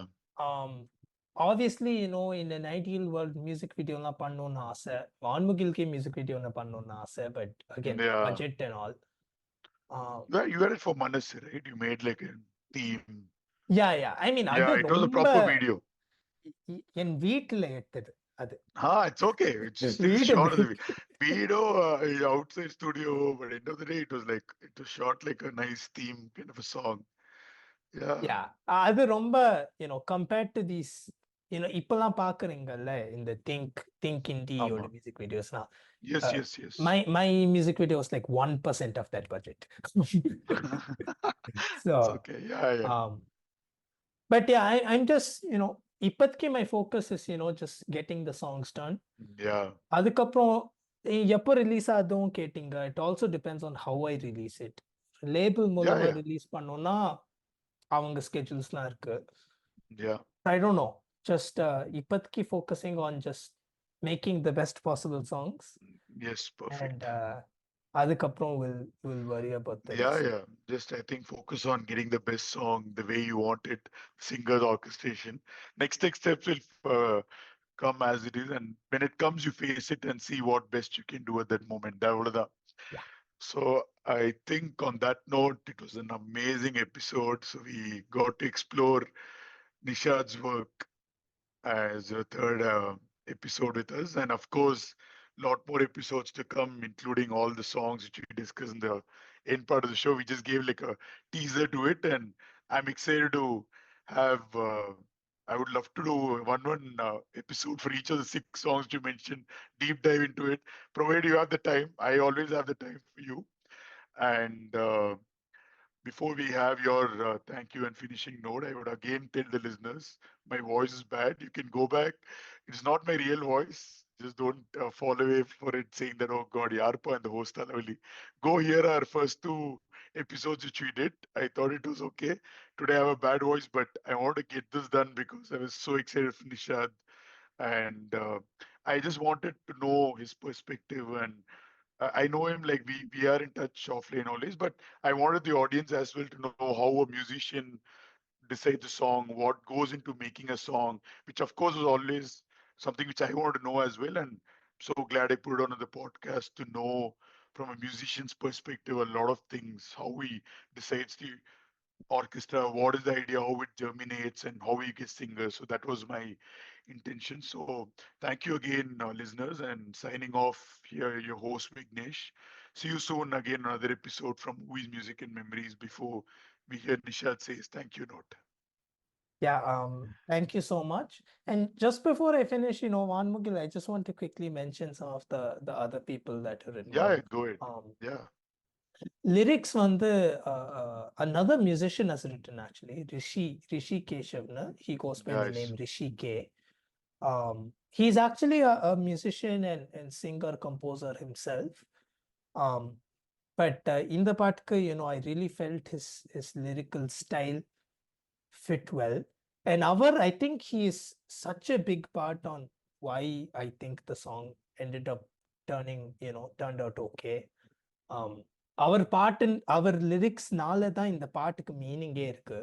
[SPEAKER 2] Obviously, you know, in an ideal world music videoலாம் பண்ணணும்னு ஆசை. வான்முகில்கே music video பண்ணணும்னு ஆசை. But again, budget and all.
[SPEAKER 1] You got it for Manas, right? You made like a theme.
[SPEAKER 2] Yeah. I mean,
[SPEAKER 1] it was a proper video.
[SPEAKER 2] என் வீட்டுல எடுத்தது அது.
[SPEAKER 1] It's okay. It's just shot of the video outside studio, but end of the day it was shot like a nice theme kind of a song. Yeah.
[SPEAKER 2] அது ரொம்ப, you know, compared to these, you know, இப்பெல்லாம் பாக்குறீங்கல்ல இந்த think indie ஓட music videosலாம்.
[SPEAKER 1] Yes.
[SPEAKER 2] My music video was like 1% of that budget. So
[SPEAKER 1] it's okay. Yeah.
[SPEAKER 2] But yeah, I'm just, இப்போதைக்கு my focus is, just getting the songs done.
[SPEAKER 1] Yeah.
[SPEAKER 2] அதுக்கப்புறம் எப்போ release ஆகுதும் கேட்டிங்க, it also depends on how I release it. Label மூலமா
[SPEAKER 1] Yeah.
[SPEAKER 2] Release பண்ணோம்னா அவங்க ஸ்கெட்யூல்ஸ்லாம் இருக்கு.
[SPEAKER 1] Yeah.
[SPEAKER 2] I don't know. Just இப்போதைக்கு focusing on just making the best possible songs.
[SPEAKER 1] Yes, perfect.
[SPEAKER 2] And அதுக்கப்புறம் we'll worry about the
[SPEAKER 1] Yeah,
[SPEAKER 2] rest.
[SPEAKER 1] yeah. Just I think focus on getting the best song the way you want it, singer, the orchestration. Next steps will come as it is, and when it comes, you face it and see what best you can do at that moment.
[SPEAKER 2] Yeah.
[SPEAKER 1] So I think on that note, it was an amazing episode. So we got to explore Nishad's work as a third episode with us, and of course, a lot more episodes to come, including all the songs which we discussed in the end part of the show. We just gave like a teaser to it, and I'm excited to have. I would love to do one episode for each of the 6 songs you mentioned. Deep dive into it, provided you have the time. I always have the time for you. And before we have your thank you and finishing note, I would again tell the listeners my voice is bad. You can go back. It's not my real voice. Just don't fall away for it saying that, oh God, Yarpa and the host are lovely. Go hear our first 2 episodes which we did. I thought it was okay. Today I have a bad voice, but I want to get this done because I was so excited for Nishad. And I just wanted to know his perspective, and I know him, like we are in touch offline always, but I wanted the audience as well to know how a musician decides a song, what goes into making a song, which of course was always something which I wanted to know as well. And so glad I put it on the podcast to know from a musician's perspective a lot of things, how he decides the orchestra, what is the idea, how it germinates, and how we get singers. So that was my intention. So thank you again, listeners, and signing off here, your host Vignesh. See you soon again, another episode from Movies, Music, and Memories. Before we hear Nishad says thank you, note.
[SPEAKER 2] Yeah, thank you so much. And just before I finish, Vaanmugil, I just want to quickly mention some of the other people that are
[SPEAKER 1] Yeah,
[SPEAKER 2] involved.
[SPEAKER 1] go ahead. Yeah.
[SPEAKER 2] Lyrics another musician has written actually, Rishi Keshavna. He goes by the
[SPEAKER 1] Nice.
[SPEAKER 2] name Rishi K. He's actually a musician and singer composer himself. But in the particular, I really felt his lyrical style fit well. And I think he is such a big part on why I think the song ended up turned out okay. Our part in our lyricsனால தான் இந்த பாட்டுக்கு மீனிங்கே இருக்கு.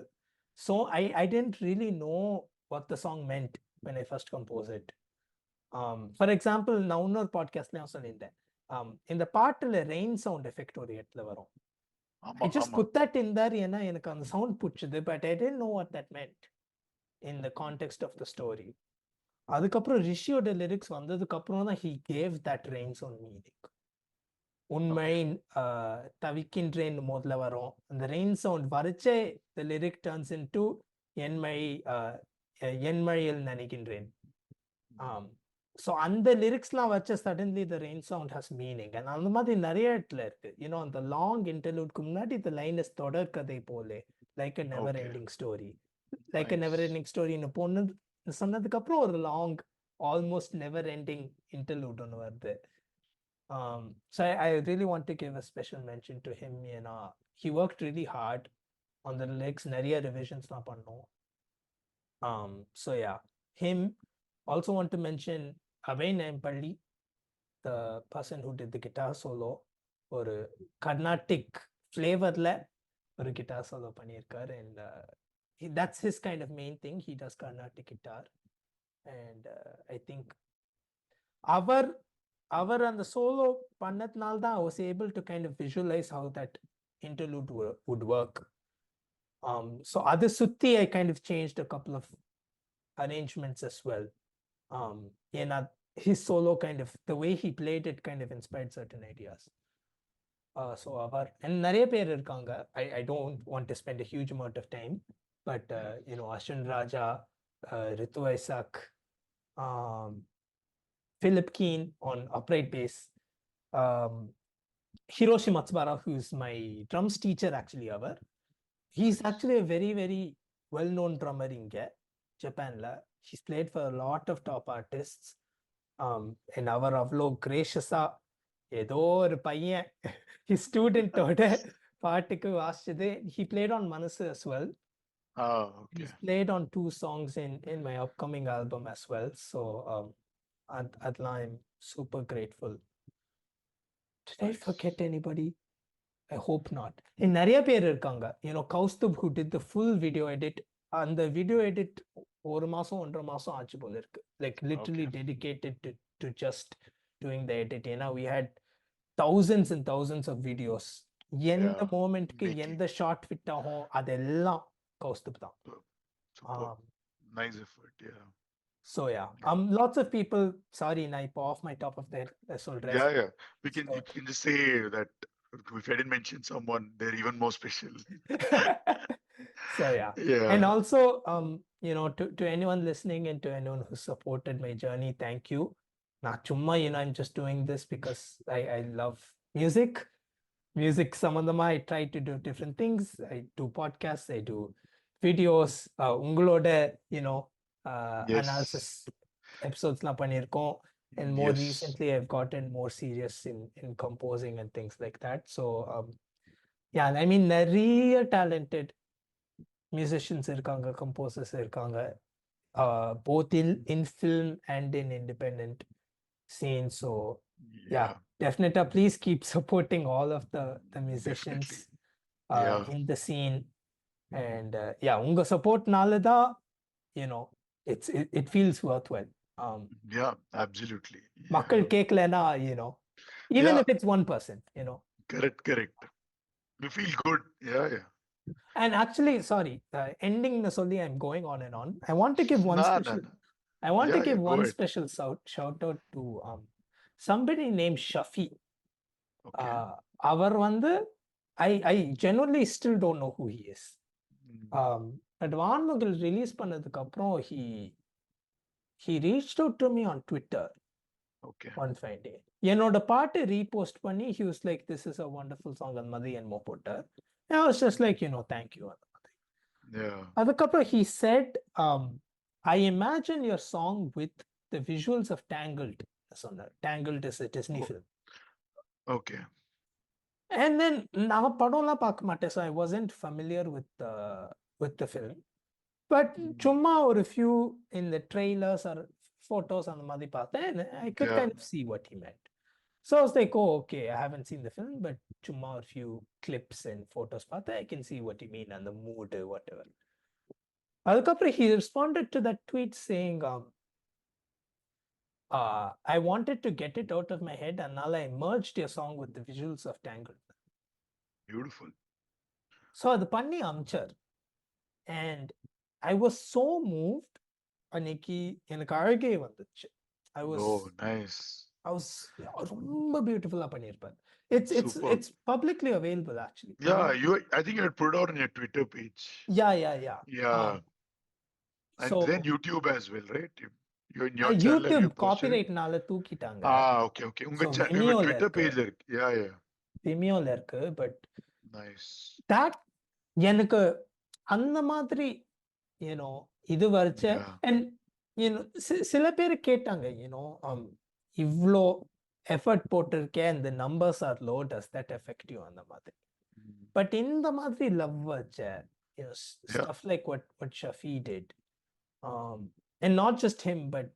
[SPEAKER 2] So I didn't really know what the song meant when I first composed it. For example, நான் இன்னொரு பாட்காஸ்ட்லயும் சொல்லியிருந்தேன், இந்த பாட்டுல rain sound effect ஒரு இடத்துல வரும். I just put that in there ஏன்னா எனக்கு அந்த சவுண்ட் பிடிச்சது, but I didn't know what that meant in the context of the story. அதுக்கப்புறம் ரிஷியோட லிரிக்ஸ் வந்ததுக்கு அப்புறம் தான் he gave that rain sound meaning. உண்மை தவிக்கின்றேன் முதல்ல வரும், அந்த ரெயின் சவுண்ட் வரைச்சே the lyric turns into என்மழையில் நினைக்கின்றேன். ஸோ அந்த லிரிக்ஸ்லாம் வச்ச suddenly the rain sound has meaning. And அந்த மாதிரி நிறைய இடத்துல இருக்கு. அந்த லாங் இன்டர்லூட்க்கு முன்னாடி இந்த லைன் இஸ் தொடர் கதை போலே, like a never ending story, like a never ending ஸ்டோரின்னு பொண்ணு சொன்னதுக்கு அப்புறம் ஒரு long almost never ending interlude ஒன்று வருது. So I really want to give a special mention to him. He worked really hard on the lyrics. நிறைய revisions-லாம் பண்ணோம். So yeah, him. Also want to mention Avay Nampalli, the person who did the guitar solo. ஒரு Carnatic flavorல ஒரு guitar solo பண்ணியிருக்கார். And that's his kind of main thing. He does Carnatic guitar. And I think அவர் அந்த solo பண்ணதுனால தான் I was able to kind of visualize how that interlude would work. So அது சுத்தி I kind of changed a couple of arrangements as well. His solo kind of, the way he played it kind of inspired certain ideas. So our and நிறைய பேர் இருக்காங்க. I don't want to spend a huge amount of time, but Ashwin Raja, Ritu Isaac, Philip Keen on upright bass, Hiroshi Matsubara, who's my drums teacher actually. He's actually a very, very well-known drummer இங்க ஜப்பான்ல. He's played for a lot of top artists. And அவர் அவ்வளோ கிரேஷியஸா ஏதோ ஒரு பையன் his ஸ்டூடெண்டோட பாட்டுக்கு வாசிச்சது. He played on மனசு as well.
[SPEAKER 1] Okay.
[SPEAKER 2] He's played on 2 songs in my upcoming album as well. So அதெல்லாம் I'm super grateful. Did I forget anybody? I hope not. நிறைய பேர் இருக்காங்க. Kaustubh who did the full video edit. அந்த video edit ஒரு மாசம் 1.5 மாசம் ஆச்சு போல இருக்கு. Like literally dedicated to just doing the edit. We had thousands and thousands of videos. எந்த மோமெண்ட்க்கு எந்த ஷாட் ஃபிட் ஆகும் அதெல்லாம் கௌஸ்துப் தான்.
[SPEAKER 1] Nice effort. Yeah.
[SPEAKER 2] So lots of people, sorry, நான் இப்போ off my top of their சொல்றேன்.
[SPEAKER 1] Yeah. You can just say that if I didn't mention someone, they're even more special.
[SPEAKER 2] So and also to anyone listening and to anyone who supported my journey, thank you. Not chumma, I'm just doing this because I love music sambandhama. I try to do different things. I do podcasts, I do videos, ungaloda analysis episodes la pannirkom. And more recently I've gotten more serious in composing and things like that. So I mean நிறைய talented musicians irukanga, composers irukanga, both in film and in independent scene. So definitely please keep supporting all of the musicians in the scene. And unga support nala da it feels worthwhile.
[SPEAKER 1] Absolutely.
[SPEAKER 2] Makkal keklena, even if it's 1%,
[SPEAKER 1] correct. You feel good.
[SPEAKER 2] And actually, sorry, ending the solli, I'm going on and on. I want to give one special shout out to somebody named Shafi. Avar vandu I genuinely still don't know who he is. But Vaanmugil release பண்ணதுக்கு அப்புறம் he reached out to me on Twitter. One fine day. என்னோட பாட்டு repost பண்ணி he was like, this is a wonderful song and மதி என்னமோ போட்டார். I was just like, thank you. அதுக்கப்புறம் he said, I imagine your song with the visuals of Tangled. Tangled is a Disney film.
[SPEAKER 1] Okay.
[SPEAKER 2] And then நான் படம்லாம் பார்க்க மாட்டேன், so I wasn't familiar with the film. But சும்மா ஒரு few in the trailers or photos அந்த மாதிரி பார்த்தேன். I could kind of see what he meant. So I was like, oh, okay, I haven't seen the film, but chumma a few clips and photos பார்த்தேன். I can see what you mean and the mood, whatever. அதுக்கப்புறம் he responded to that tweet saying, I wanted to get it out of my head and now I merged your song with the visuals of Tangled.
[SPEAKER 1] Beautiful.
[SPEAKER 2] So அது பண்ணி அமிச்சார். And I was so moved. அன்னைக்கு எனக்கு அழகே வந்துச்சு.
[SPEAKER 1] Nice.
[SPEAKER 2] I was ரொம்ப பியூட்டிஃபுல்லா பண்ணிருப்பார். It's publicly available actually.
[SPEAKER 1] I think you had put it out on your Twitter page.
[SPEAKER 2] Yeah.
[SPEAKER 1] And then YouTube as well, right?
[SPEAKER 2] In your YouTube copyright நால தூக்கிட்டாங்க.
[SPEAKER 1] Okay. உங்க Twitter page இருக்கு.
[SPEAKER 2] Vimeo ல இருக்கு. But
[SPEAKER 1] nice.
[SPEAKER 2] That எனக்கு அந்த மாதிரி இது வரைச்ச. And சில பேர் கேட்டாங்க, இவ்ளோ எஃபர்ட் போட்டிருக்கேன், இந்த numbers are low, does that effect you அந்த மாதிரி. பட் இந்த மாதிரி லவ் வச்ச stuff like what Shafi did, and not just him, but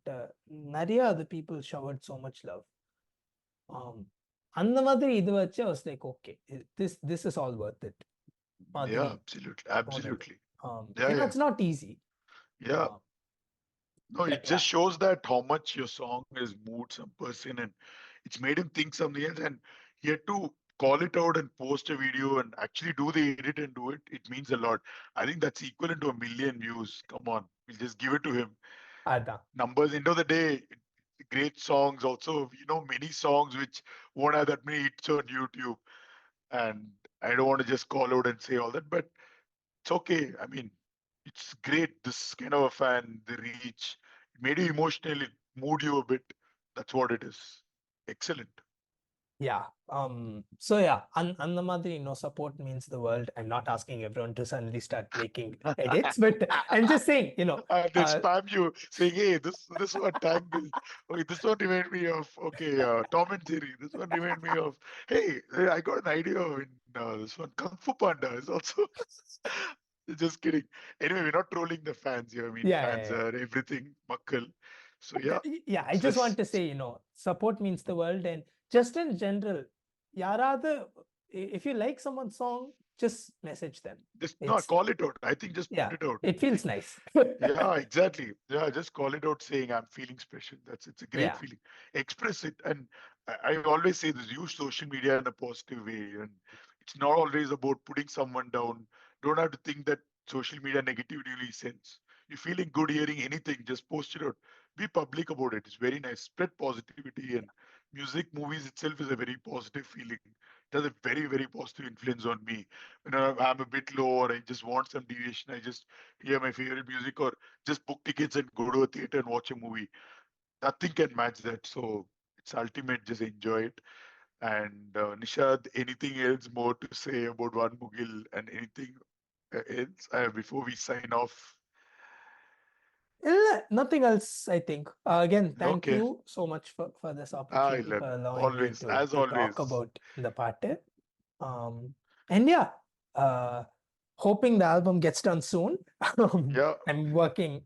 [SPEAKER 2] நிறைய other people showered so much love. அந்த மாதிரி இது வச்சு I was like, okay, this is all worth it.
[SPEAKER 1] Absolutely.
[SPEAKER 2] It's not easy.
[SPEAKER 1] No, it just shows that how much your song has moved some person and it's made him think something else, and he had to call it out and post a video and actually do the edit and do it. It means a lot. I think that's equivalent to 1 million views. Come on, we'll just give it to him. Numbers, end of the day, great songs also. Many songs which won't have that many hits on YouTube, and I don't want to just call out and say all that, but it's okay. I mean, it's great, this kind of a fan, the reach. It made you emotional, it moved you a bit. That's what it is. Excellent.
[SPEAKER 2] Yeah. So yeah, அந்த மாதிரி, support means the world. I'm not asking everyone to suddenly start making edits, but I'm just saying,
[SPEAKER 1] And they
[SPEAKER 2] uh,
[SPEAKER 1] spam you saying, "Hey, this one tag this. Okay, this one remind me of Tom and Jerry. This one remind me of hey, I got an idea in this one Kung Fu Panda is also." Just kidding. Anyway, we're not trolling the fans here. I mean,
[SPEAKER 2] yeah,
[SPEAKER 1] fans
[SPEAKER 2] yeah,
[SPEAKER 1] are everything, muckle. So yeah,
[SPEAKER 2] yeah. I
[SPEAKER 1] it's
[SPEAKER 2] just want
[SPEAKER 1] just
[SPEAKER 2] to say, support means the world, and just in general, yaradhu, if you like someone's song, just message them.
[SPEAKER 1] just no
[SPEAKER 2] It's
[SPEAKER 1] call it out. I think just put
[SPEAKER 2] Yeah,
[SPEAKER 1] it out.
[SPEAKER 2] it
[SPEAKER 1] I
[SPEAKER 2] feels
[SPEAKER 1] think
[SPEAKER 2] nice.
[SPEAKER 1] yeah, exactly. Yeah, just call it out saying I'm feeling special. It's a great
[SPEAKER 2] Yeah,
[SPEAKER 1] feeling. Express it. And I always say this, use social media in a positive way. And it's not always about putting someone down. Don't have to think that social media negativity really sends. You're feeling good hearing anything, just post it out. Be public about it. It's very nice. Spread positivity and music, movies itself is a very positive feeling. It has a very, very positive influence on me. When I'm a bit low or I just want some deviation, I just hear my favorite music or just book tickets and go to a theater and watch a movie. Nothing can match that. So it's ultimate. Just enjoy it. And Nishad, anything else more to say about Vaanmugil and anything else before we sign off?
[SPEAKER 2] Nothing else, I think. Again, thank
[SPEAKER 1] Okay.
[SPEAKER 2] you so much for this
[SPEAKER 1] I
[SPEAKER 2] opportunity,
[SPEAKER 1] love
[SPEAKER 2] for
[SPEAKER 1] it.
[SPEAKER 2] allowing me
[SPEAKER 1] Always, as
[SPEAKER 2] to talk
[SPEAKER 1] always.
[SPEAKER 2] about the party. Um, and yeah, uh, hoping the album gets done soon.
[SPEAKER 1] Yeah.
[SPEAKER 2] I'm working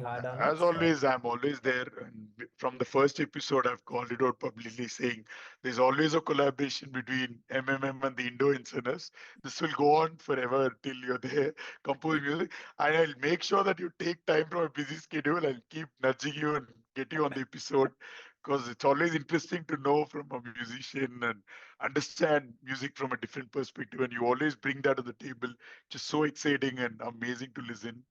[SPEAKER 2] hard on it.
[SPEAKER 1] As
[SPEAKER 2] So
[SPEAKER 1] always, I'm always there. And from the first episode, I've called it out publicly saying there's always a collaboration between MMM and the Indoencers. This will go on forever till you're there, compose music. And I'll make sure that you take time from a busy schedule. I'll keep nudging you and get you on the episode because it's always interesting to know from a musician and understand music from a different perspective. And you always bring that to the table. Just so exciting and amazing to listen.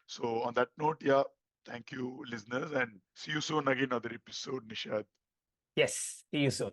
[SPEAKER 1] So on that note, yeah, thank you, listeners, and see you soon again another episode, Nishad.
[SPEAKER 2] yes, see you soon.